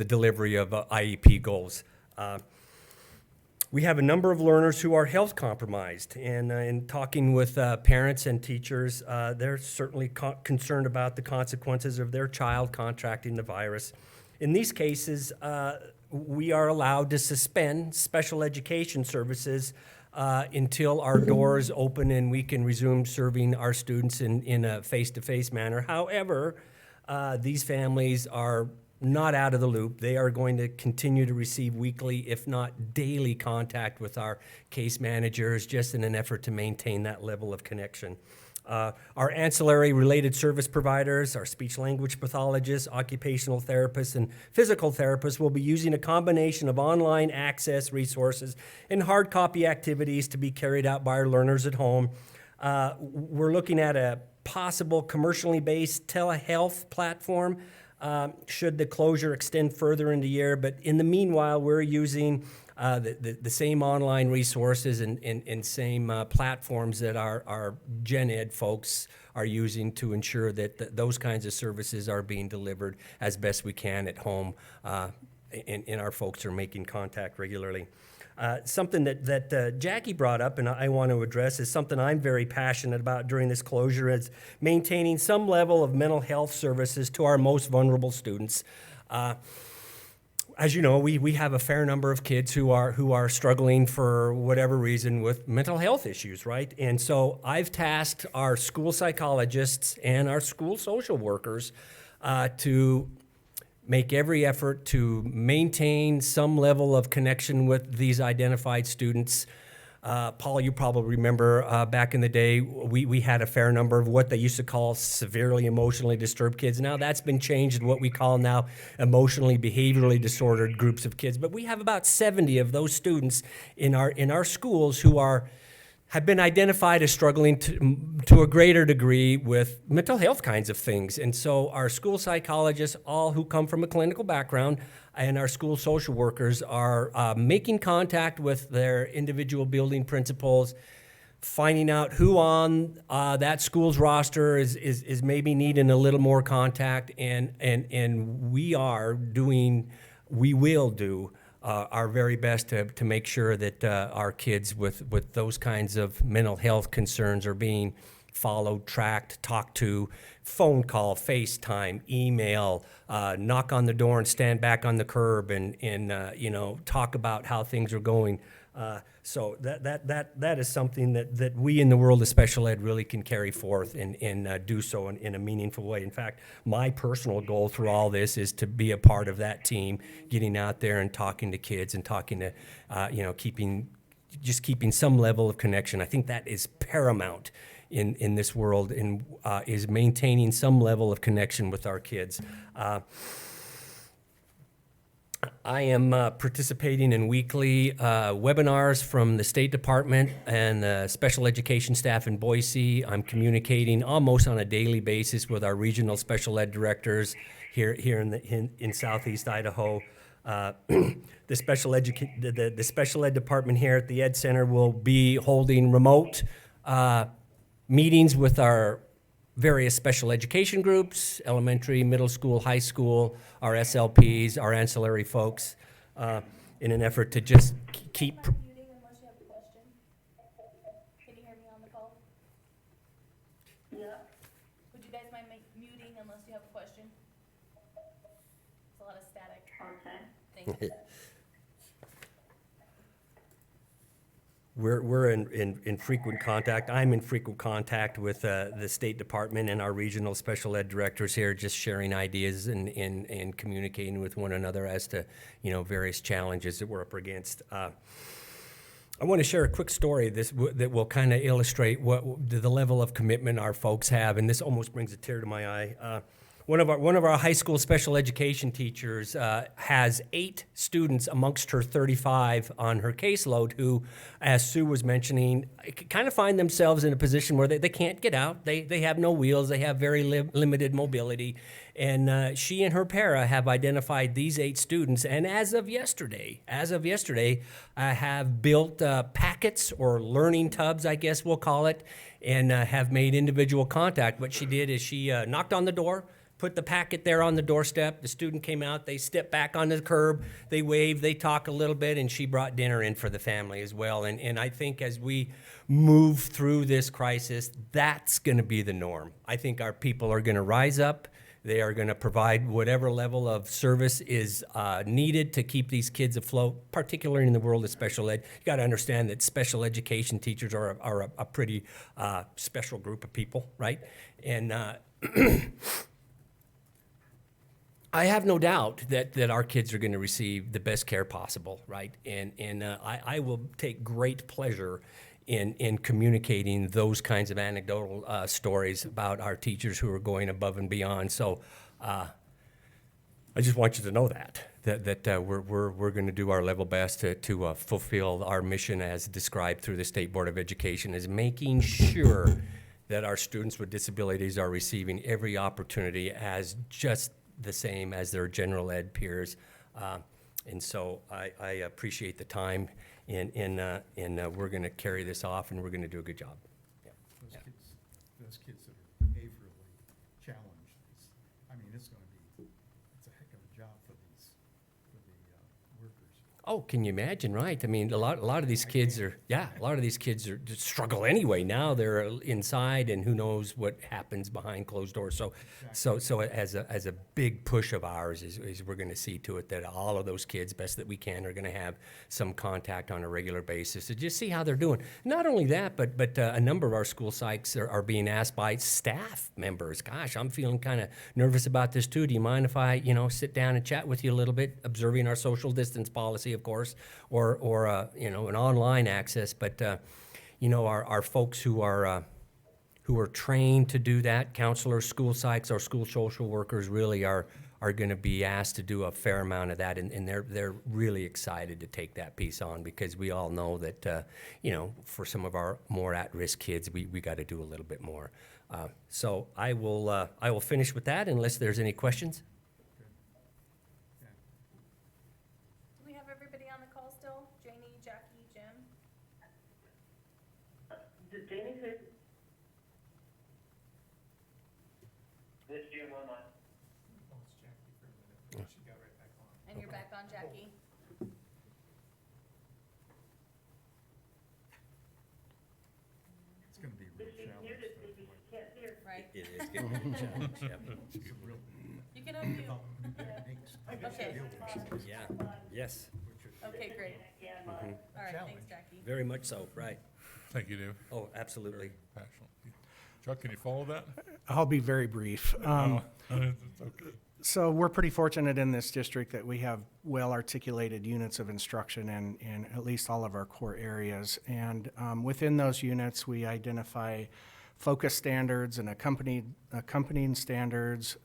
delivery of IEP goals. We have a number of learners who are health compromised, and in talking with parents and teachers, they're certainly concerned about the consequences of their child contracting the virus. In these cases, we are allowed to suspend special education services until our doors open and we can resume serving our students in a face-to-face manner. However, these families are not out of the loop. They are going to continue to receive weekly, if not daily, contact with our case managers, just in an effort to maintain that level of connection. Our ancillary related service providers, our speech language pathologists, occupational therapists, and physical therapists will be using a combination of online access resources and hard copy activities to be carried out by our learners at home. We're looking at a possible commercially based telehealth platform should the closure extend further into the year. But in the meanwhile, we're using the same online resources and same platforms that our Gen Ed folks are using to ensure that those kinds of services are being delivered as best we can at home, and our folks are making contact regularly. Something that Jackie brought up and I want to address is something I'm very passionate about during this closure, is maintaining some level of mental health services to our most vulnerable students. As you know, we have a fair number of kids who are struggling for whatever reason with mental health issues, right? And so I've tasked our school psychologists and our school social workers to make every effort to maintain some level of connection with these identified students. Paul, you probably remember back in the day, we had a fair number of what they used to call severely emotionally disturbed kids. Now that's been changed to what we call now emotionally behaviorally disordered groups of kids. But we have about 70 of those students in our schools who have been identified as struggling to a greater degree with mental health kinds of things. And so our school psychologists, all who come from a clinical background, and our school social workers are making contact with their individual building principals, finding out who on that school's roster is maybe needing a little more contact, and we will do our very best to make sure that our kids with those kinds of mental health concerns are being followed, tracked, talked to, phone call, FaceTime, email, knock on the door and stand back on the curb and talk about how things are going. So that is something that we in the world of special ed really can carry forth and do so in a meaningful way. In fact, my personal goal through all this is to be a part of that team, getting out there and talking to kids and talking to, keeping some level of connection. I think that is paramount in this world, and is maintaining some level of connection with our kids. I am participating in weekly webinars from the State Department and the special education staff in Boise. I'm communicating almost on a daily basis with our regional special ed directors here in Southeast Idaho. The special ed department here at the Ed Center will be holding remote meetings with our various special education groups, elementary, middle school, high school, our SLPs, our ancillary folks, in an effort to just keep. Muting unless you have a question. Can you hear me on the call? Yeah, Would you guys mind muting unless you have a question? It's a lot of static. okay. Thank you. We're in frequent contact. I'm in frequent contact with the State Department and our regional special ed directors here, just sharing ideas and communicating with one another as to, various challenges that we're up against. I want to share a quick story that will kind of illustrate what the level of commitment our folks have, and this almost brings a tear to my eye. One of our high school special education teachers has 8 students amongst her 35 on her caseload who, as Sue was mentioning, kind of find themselves in a position where they can't get out. They have no wheels. They have very limited mobility. And she and her para have identified these 8 students, and as of yesterday, have built packets or learning tubs, I guess we'll call it, and have made individual contact. What she did is she knocked on the door, put the packet there on the doorstep. The student came out, they stepped back on the curb, they waved, they talked a little bit, and she brought dinner in for the family as well. And I think as we move through this crisis, that's going to be the norm. I think our people are going to rise up. They are going to provide whatever level of service is needed to keep these kids afloat, particularly in the world of special ed. You got to understand that special education teachers are a pretty special group of people, right? And I have no doubt that our kids are going to receive the best care possible, right? And I will take great pleasure in communicating those kinds of anecdotal stories about our teachers who are going above and beyond. So I just want you to know that we're going to do our level best to fulfill our mission as described through the State Board of Education, is making sure that our students with disabilities are receiving every opportunity as just the same as their general ed peers. And so I appreciate the time, and we're going to carry this off, and we're going to do a good job. Those kids that are behaviorally challenged, it's going to be, it's a heck of a job for the workers. Oh, can you imagine, right? I mean, a lot of these kids are, just struggle anyway. Now they're inside, and who knows what happens behind closed doors. So as a big push of ours is we're going to see to it that all of those kids, best that we can, are going to have some contact on a regular basis to just see how they're doing. Not only that, but a number of our school psychs are being asked by staff members, gosh, I'm feeling kind of nervous about this too. Do you mind if I, sit down and chat with you a little bit, observing our social distance policy, of course, or an online access, but our folks who are trained to do that, counselors, school psychs, our school social workers, really are going to be asked to do a fair amount of that, and they're really excited to take that piece on, because we all know that for some of our more at-risk kids, we got to do a little bit more. So I will finish with that unless there's any questions. Do we have everybody on the call still? Janie, Jackie, Jim? Did Jamie say? This Jim online. Oh, it's Jackie for a minute, but then she got right back on. And you're back on, Jackie? It's going to be a real challenge. Right. It is going to be a challenge, yep. It's a real You can unmute. new techniques. Okay. Yeah, yes, Okay, great. All right, thanks, Jackie. very much so, right. Thank you, Dave. Oh, absolutely. Passionate. Chuck, can you follow that? I'll be very brief. It's okay. So we're pretty fortunate in this district that we have well-articulated units of instruction in at least all of our core areas. And within those units, we identify focus standards and accompanying standards,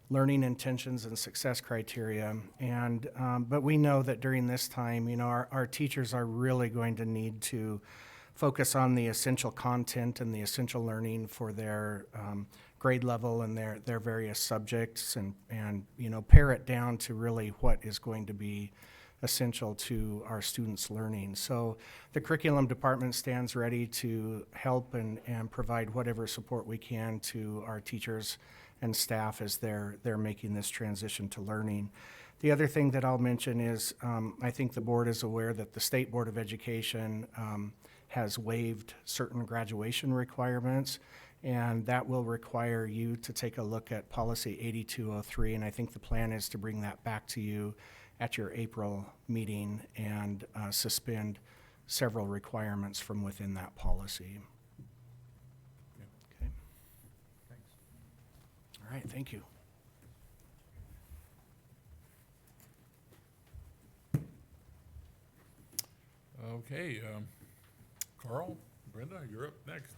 learning intentions and success criteria. And, but we know that during this time, you know, our teachers are really going to need to focus on the essential content and the essential learning for their grade level and their various subjects, and you know, pare it down to really what is going to be essential to our students' learning. So the curriculum department stands ready to help and provide whatever support we can to our teachers and staff as they're making this transition to learning. The other thing that I'll mention is I think the board is aware that the State Board of Education has waived certain graduation requirements, and that will require you to take a look at policy 8203, and I think the plan is to bring that back to you at your April meeting and suspend several requirements from within that policy. Okay. Thanks. All right, thank you. Okay, Carl, Brenda, you're up next.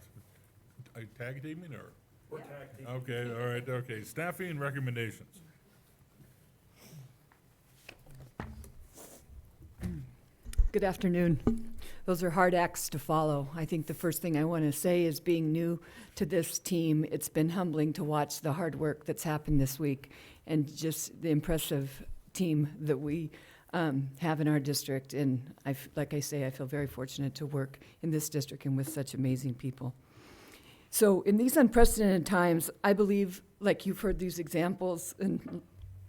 Are you tag teaming or? We're tag team. Okay, all right, okay. Staffing recommendations. Good afternoon. Those are hard acts to follow. I think the first thing I want to say is, being new to this team, it's been humbling to watch the hard work that's happened this week and just the impressive team that we have in our district. And like I say, I feel very fortunate to work in this district and with such amazing people. So in these unprecedented times, I believe, like you've heard these examples, and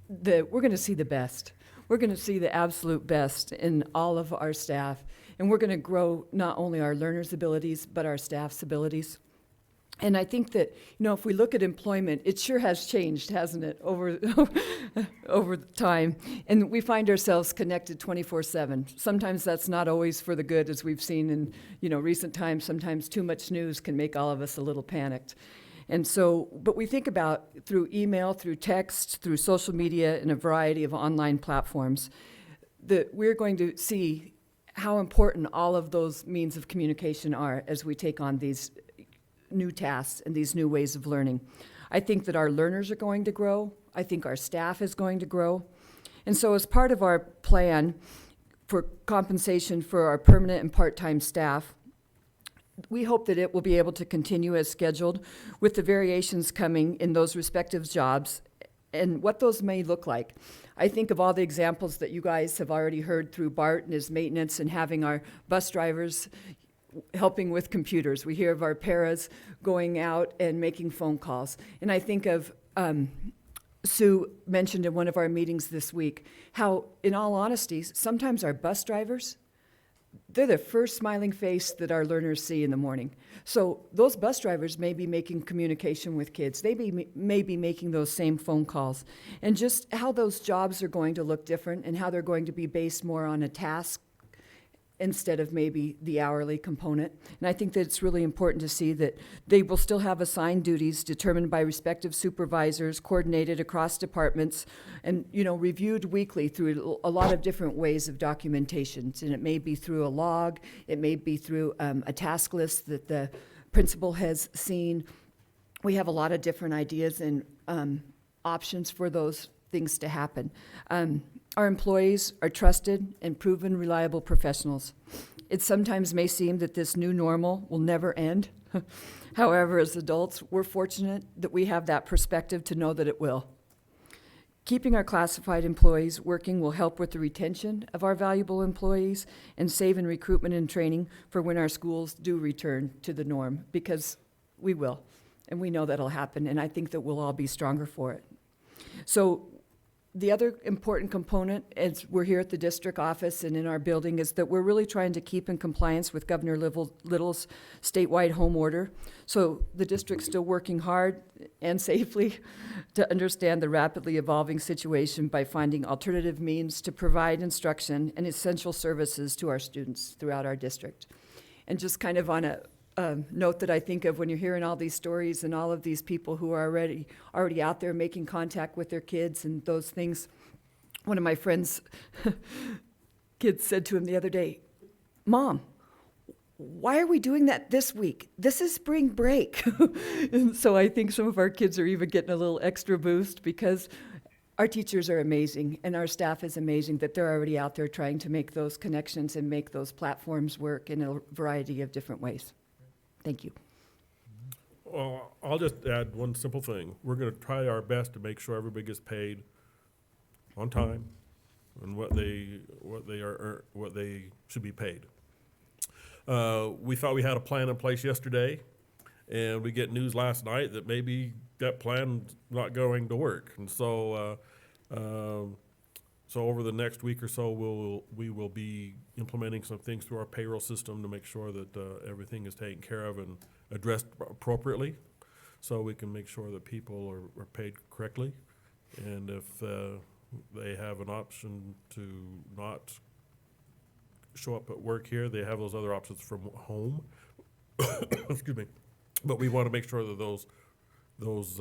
that we're going to see the best. We're going to see the absolute best in all of our staff, and we're going to grow not only our learners' abilities, but our staff's abilities. And I think that, you know, if we look at employment, it sure has changed, hasn't it, over time? And we find ourselves connected 24/7. Sometimes that's not always for the good, as we've seen in, you know, recent times. Sometimes too much news can make all of us a little panicked. And so, but we think about through email, through text, through social media, and a variety of online platforms, that we're going to see how important all of those means of communication are as we take on these new tasks and these new ways of learning. I think that our learners are going to grow. I think our staff is going to grow. And so as part of our plan for compensation for our permanent and part-time staff, we hope that it will be able to continue as scheduled, with the variations coming in those respective jobs and what those may look like. I think of all the examples that you guys have already heard through Bart and his maintenance, and having our bus drivers helping with computers. We hear of our paras going out and making phone calls. And I think of Sue mentioned in one of our meetings this week how, in all honesty, sometimes our bus drivers, they're the first smiling face that our learners see in the morning. So those bus drivers may be making communication with kids. They may be making those same phone calls. And just how those jobs are going to look different, and how they're going to be based more on a task instead of maybe the hourly component. And I think that it's really important to see that they will still have assigned duties determined by respective supervisors, coordinated across departments, and, you know, reviewed weekly through a lot of different ways of documentation. And it may be through a log, it may be through a task list that the principal has seen. We have a lot of different ideas and options for those things to happen. Our employees are trusted and proven reliable professionals. It sometimes may seem that this new normal will never end. However, as adults, we're fortunate that we have that perspective to know that it will. Keeping our classified employees working will help with the retention of our valuable employees and save in recruitment and training for when our schools do return to the norm, because we will, and we know that'll happen, and I think that we'll all be stronger for it. So the other important component, as we're here at the district office and in our building, is that we're really trying to keep in compliance with Governor Little's statewide home order. So the district's still working hard and safely to understand the rapidly evolving situation by finding alternative means to provide instruction and essential services to our students throughout our district. And just kind of on a note that I think of when you're hearing all these stories and all of these people who are already out there making contact with their kids and those things. One of my friends' kids said to him the other day, "Mom, why are we doing that this week? This is spring break. And so I think some of our kids are even getting a little extra boost because our teachers are amazing and our staff is amazing that they're already out there trying to make those connections and make those platforms work in a variety of different ways. Thank you. Well, I'll just add one simple thing. We're gonna try our best to make sure everybody gets paid on time and what they should be paid. We thought we had a plan in place yesterday, and we get news last night that maybe that plan's not going to work. And so, so over the next week or so, we will be implementing some things through our payroll system to make sure that everything is taken care of and addressed appropriately, so we can make sure that people are paid correctly. And if they have an option to not show up at work here, they have those other options from home. Excuse me. But we want to make sure that those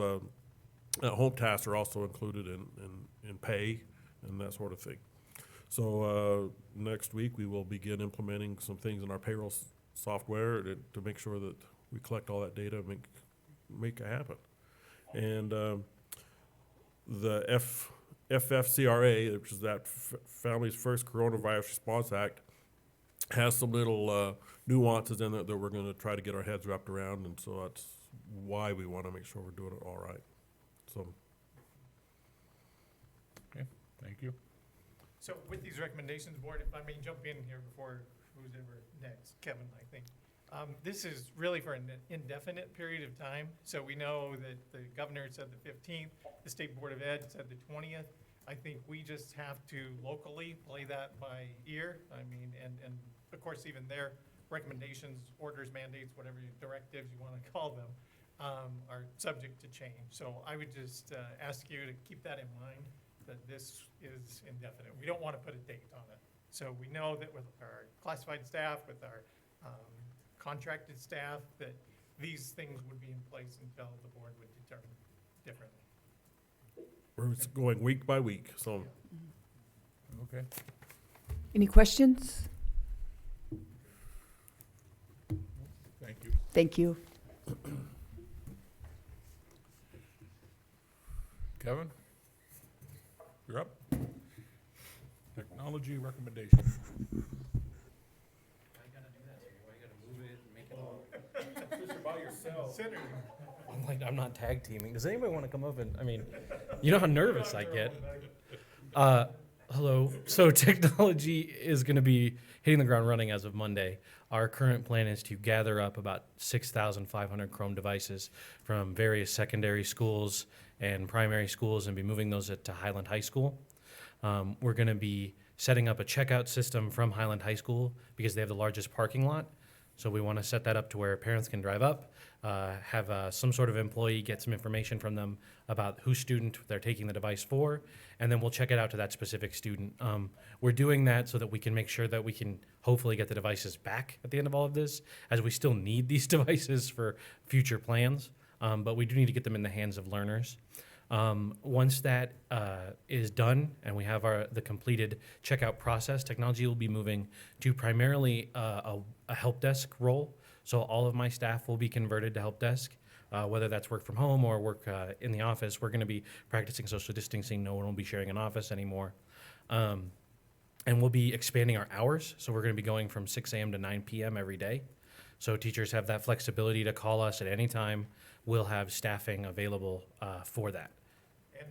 home tasks are also included in pay and that sort of thing. So next week we will begin implementing some things in our payroll software to make sure that we collect all that data and make it happen. And the FFCRA, which is that Family's First Coronavirus Response Act, has some little nuances in it that we're going to try to get our heads wrapped around, and so that's why we want to make sure we're doing it all right. So, Okay, thank you. So with these recommendations, board, if I may jump in here before who's ever next, Kevin, I think. This is really for an indefinite period of time. So we know that the governor said the 15th, the State Board of Ed said the 20th. I think we just have to locally play that by ear. I mean, and of course, even their recommendations, orders, mandates, whatever directives you want to call them, are subject to change. So I would just ask you to keep that in mind, that this is indefinite. We don't want to put a date on it. So we know that with our classified staff, with our contracted staff, that these things would be in place until the board would determine differently. we're just going week by week, so. Okay. Any questions? Thank you. Thank you. Kevin? You're up. Technology recommendation. Senator, I'm not tag teaming. Does anybody want to come up and, I mean, you know how nervous I get. Hello. So technology is going to be hitting the ground running as of Monday. Our current plan is to gather up about 6,500 Chrome devices from various secondary schools and primary schools and be moving those to Highland High School. We're going to be setting up a checkout system from Highland High School because they have the largest parking lot. So we want to set that up to where parents can drive up, have some sort of employee get some information from them about whose student they're taking the device for, and then we'll check it out to that specific student. We're doing that so that we can make sure that we can hopefully get the devices back at the end of all of this, as we still need these devices for future plans, but we do need to get them in the hands of learners. Once that is done and we have the completed checkout process, technology will be moving to primarily a help desk role. So all of my staff will be converted to help desk, whether that's work from home or work in the office. We're going to be practicing social distancing. No one will be sharing an office anymore. And we'll be expanding our hours. So we're going to be going from 6 a.m. to 9 p.m. every day. So teachers have that flexibility to call us at any time. We'll have staffing available for that. and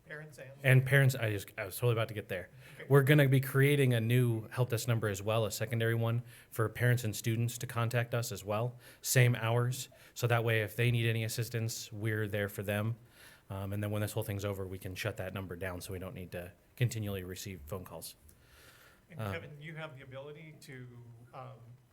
parents And parents, I was totally about to get there. We're going to be creating a new help desk number as well, a secondary one for parents and students to contact us as well. Same hours, so that way if they need any assistance, we're there for them. And then when this whole thing's over, we can shut that number down so we don't need to continually receive phone calls. And Kevin, you have the ability to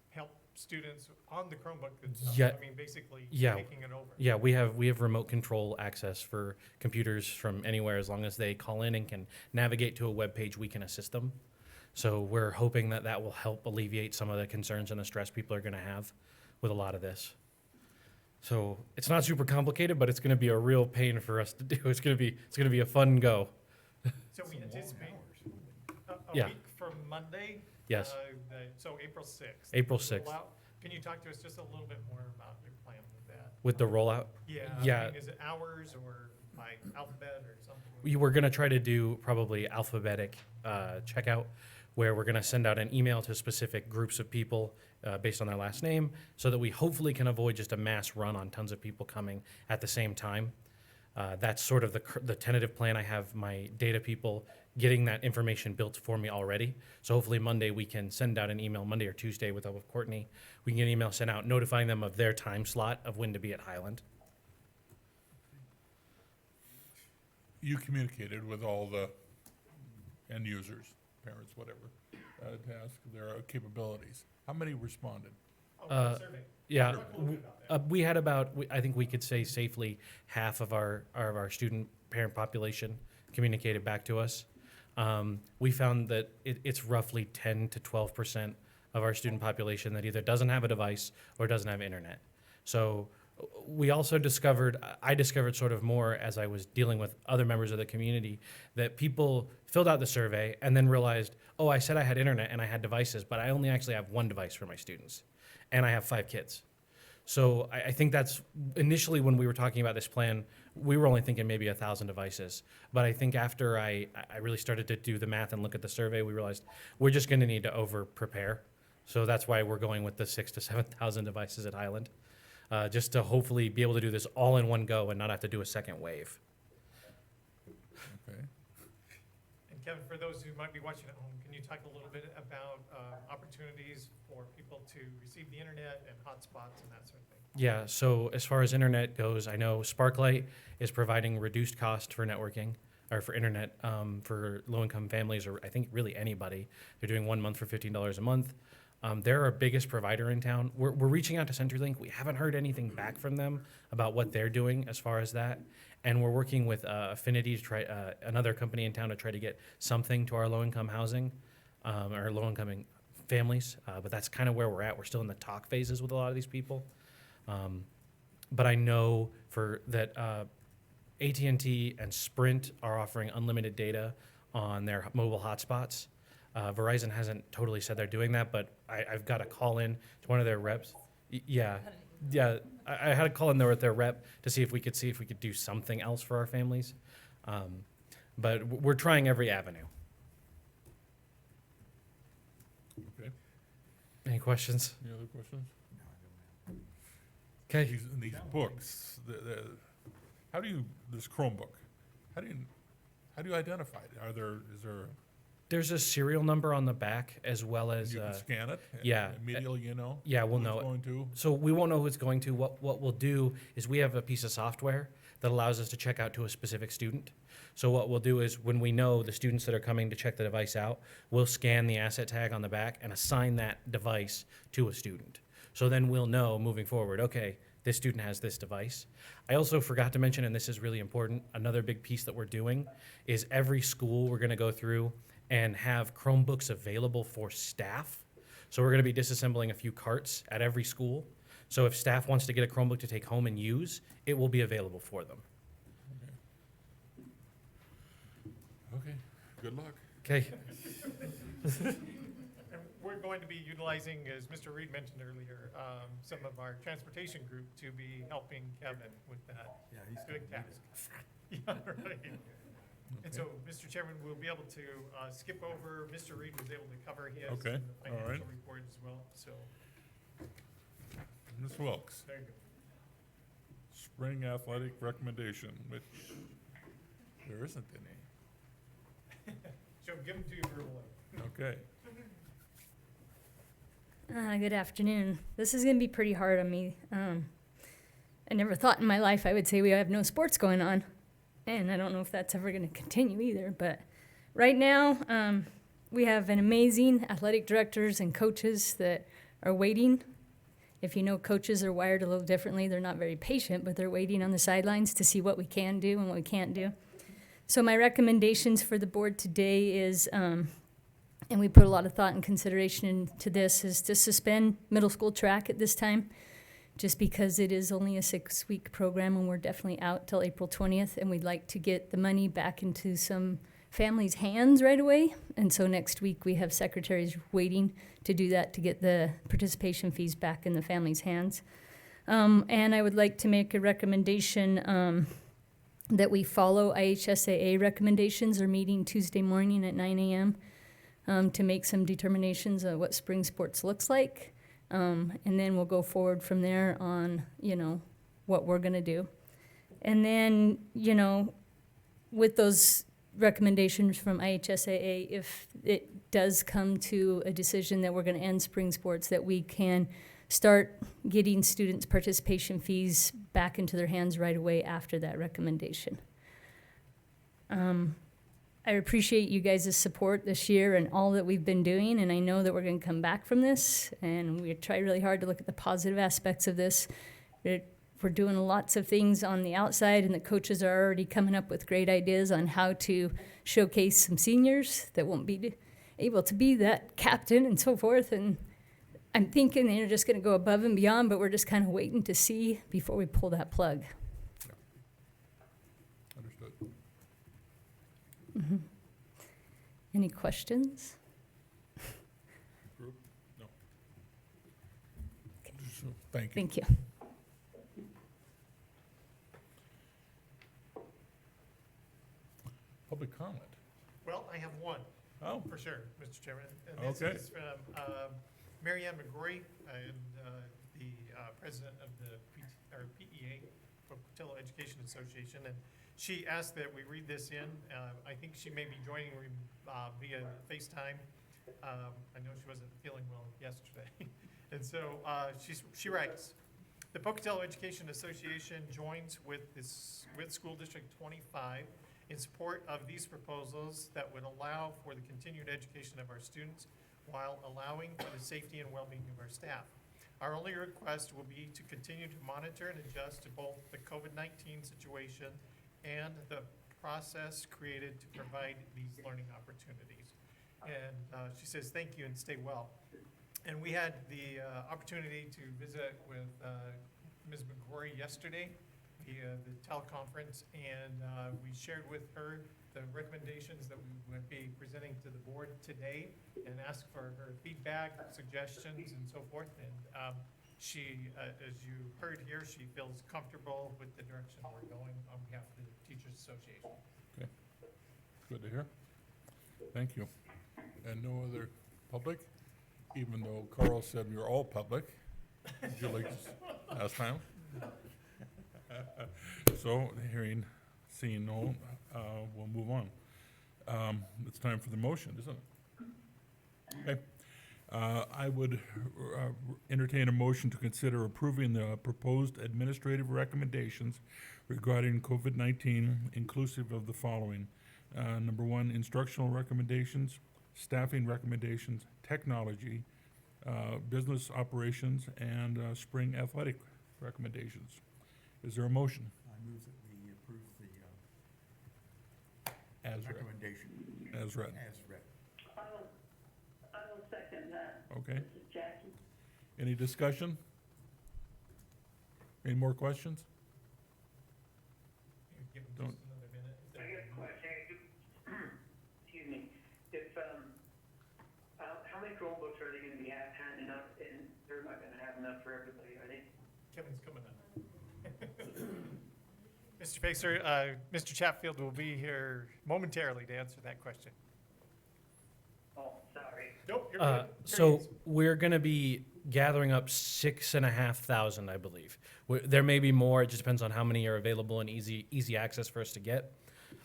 help students on the Chromebook itself. Yeah. I mean, basically Yeah. taking it over. Yeah, we have remote control access for computers from anywhere as long as they call in and can navigate to a web page. We can assist them. So we're hoping that that will help alleviate some of the concerns and the stress people are going to have with a lot of this. So it's not super complicated, but it's going to be a real pain for us to do. It's going to be a fun go. So we anticipate a Yeah. week from Monday. Yes. So April 6th. April Roll 6th. out. Can you talk to us just a little bit more about your plan with that? With the rollout, Yeah. Yeah. I mean, is it hours or by alphabet or something? we were going to try to do probably alphabetic checkout, where we're going to send out an email to specific groups of people based on their last name, so that we hopefully can avoid just a mass run on tons of people coming at the same time. That's sort of the tentative plan. I have my data people getting that information built for me already. So hopefully Monday we can send out an email, Monday or Tuesday with help of Courtney. We can get an email sent out notifying them of their time slot of when to be at Highland. You communicated with all the end users, parents, whatever, to ask their capabilities. How many responded? Oh, survey. Yeah, Talk a little bit about that. we had about, I think we could say safely, half of our student parent population communicated back to us. We found that it's roughly 10 to 12% of our student population that either doesn't have a device or doesn't have internet. So we also I discovered sort of more as I was dealing with other members of the community, that people filled out the survey and then realized, oh, I said I had internet and I had devices, but I only actually have one device for my students, and I have 5 kids. So I think that's initially when we were talking about this plan, we were only thinking maybe 1,000 devices. But I think after I really started to do the math and look at the survey, we realized we're just going to need to over prepare. So that's why we're going with the 6,000 to 7,000 devices at Highland, just to hopefully be able to do this all in one go and not have to do a second wave. Okay. And Kevin, for those who might be watching at home, can you talk a little bit about opportunities for people to receive the internet and hotspots and that sort of thing? Yeah, so as far as internet goes, I know Sparklight is providing reduced cost for networking, or for internet, for low-income families, or I think really anybody. They're doing 1 month for $15 a month. They're our biggest provider in town. We're reaching out to CenturyLink. We haven't heard anything back from them about what they're doing as far as that. And we're working with Affinity to try, another company in town, to try to get something to our low-income housing, or low-income families. But that's kind of where we're at. We're still in the talk phases with a lot of these people. But I know for that AT&T and Sprint are offering unlimited data on their mobile hotspots. Verizon hasn't totally said they're doing that, but I've got to call in to one of their reps. Yeah, I had to call in there with their rep to see if we could do something else for our families. But we're trying every avenue. Okay. Any questions? Any other questions? Okay. These books, how do you, this Chromebook, how do you identify it? There's a serial number on the back, as well as You can scan it? and yeah. Immediately, you know? Yeah, we'll who know it's it. going to? So we won't know who it's going to. What we'll do is we have a piece of software that allows us to check out to a specific student. So what we'll do is, when we know the students that are coming to check the device out, we'll scan the asset tag on the back and assign that device to a student. So then we'll know moving forward, okay, this student has this device. I also forgot to mention, and this is really important, another big piece that we're doing is every school we're gonna go through and have Chromebooks available for staff. So we're gonna be disassembling a few carts at every school. So if staff wants to get a Chromebook to take home and use, it will be available for them. Okay, good luck. Okay. And we're going to be utilizing, as Mr. Reed mentioned earlier, some of our transportation group to be helping Kevin with that Yeah, he's good gonna task. Yeah, right. And so, Mr. Chairman, we'll be able to skip over, Mr. Reed was able to cover his Okay, in the all right. financial report as well, so, Ms. Wilkes, there you go. spring athletic recommendation, which there isn't any. So give them to you verbally. Okay. Good afternoon. This is going to be pretty hard on me. I never thought in my life I would say we have no sports going on. And I don't know if that's ever going to continue either. But right now, we have an amazing athletic directors and coaches that are waiting. If you know, coaches are wired a little differently. They're not very patient, but they're waiting on the sidelines to see what we can do and what we can't do. So my recommendations for the board today is, and we put a lot of thought and consideration into this, is to suspend middle school track at this time, just because it is only a 6-week program and we're definitely out till April 20th, and we'd like to get the money back into some families' hands right away. And so next week we have secretaries waiting to do that to get the participation fees back in the families' hands. And I would like to make a recommendation that we follow IHSAA recommendations. They're meeting Tuesday morning at 9 a.m. To make some determinations of what spring sports looks like. And then we'll go forward from there on, what we're gonna do. And then, with those recommendations from IHSAA, if it does come to a decision that we're gonna end spring sports, that we can start getting students' participation fees back into their hands right away after that recommendation. I appreciate you guys' support this year and all that we've been doing, and I know that we're gonna come back from this, and we try really hard to look at the positive aspects of this. We're doing lots of things on the outside, and the coaches are already coming up with great ideas on how to showcase some seniors that won't be able to be that captain and so forth, and I'm thinking they're just gonna go above and beyond, but we're just kind of waiting to see before we pull that plug. Understood. Mm-hmm. Any questions? Group? No. So, thank you. Thank you. Public comment? Well, I have one. Oh. For sure, Mr. Chairman. And Okay. this is from Mary Ann McGrory, and the president of the PEA, Portillo Education Association. And she asked that we read this in. I think she may be joining via FaceTime. I know she wasn't feeling well yesterday. And so she writes, the Pocatello Education Association joins with School District 25 in support of these proposals that would allow for the continued education of our students while allowing for the safety and well-being of our staff. Our only request will be to continue to monitor and adjust to both the COVID-19 situation and the process created to provide these learning opportunities. And she says, thank you and stay well. And we had the opportunity to visit with Ms. McGrory yesterday via the teleconference, and we shared with her the recommendations that we would be presenting to the board today and ask for her feedback, suggestions, and so forth. And she, as you heard here, she feels comfortable with the direction we're going on behalf of the Teachers Association. Okay. Good to hear. Thank you. And no other public? Even though Carl said we were all public. Would you like to last time? So, seeing no, we'll move on. It's time for the motion, isn't it? Okay. I would entertain a motion to consider approving the proposed administrative recommendations regarding COVID-19, inclusive of the following. Number one, instructional recommendations, staffing recommendations, technology, business operations, and spring athletic recommendations. Is there a motion? I move that we approve the As read. recommendation. As read. As read. I will second that. Okay. This is Jackie. Any discussion? Any more questions? Give them Don't- just another minute. I got a question. Excuse me. If, how many Chromebooks are they gonna be handing out, and they're not gonna have enough for everybody, are they? Kevin's coming up. Mr. Pacer, Mr. Chatfield will be here momentarily to answer that question. Oh, sorry. Nope, you're good. So we're going to be gathering up 6,500, I believe. There may be more. It just depends on how many are available and easy access for us to get.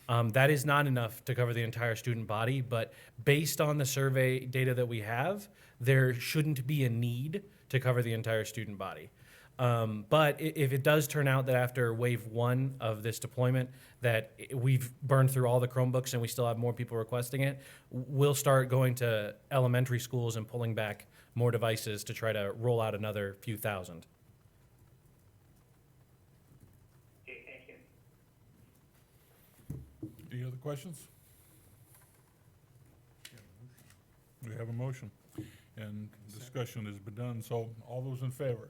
That is not enough to cover the entire student body, but based on the survey data that we have, there shouldn't be a need to cover the entire student body. But if it does turn out that after wave one of this deployment that we've burned through all the Chromebooks and we still have more people requesting it, we'll start going to elementary schools and pulling back more devices to try to roll out another few thousand. Okay, thank you. Any other questions? We have a motion, and discussion has been done, so all those in favor?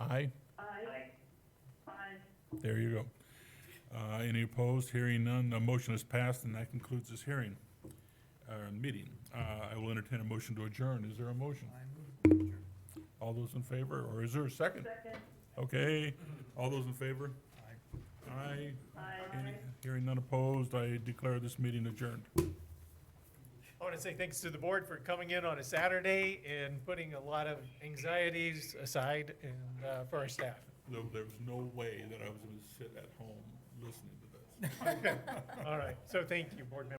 Aye. Aye. Aye. There you go. Any opposed? Hearing none, the motion is passed, and that concludes this hearing, meeting. I will entertain a motion to adjourn. Is there a motion? All those in favor, or is there a second? Second. Okay, all those in favor? Aye. Hearing none opposed, I declare this meeting adjourned. I want to say thanks to the board for coming in on a Saturday and putting a lot of anxieties aside and, for our staff. There was no way that I was gonna sit at home listening to this. All right, so thank you, board members.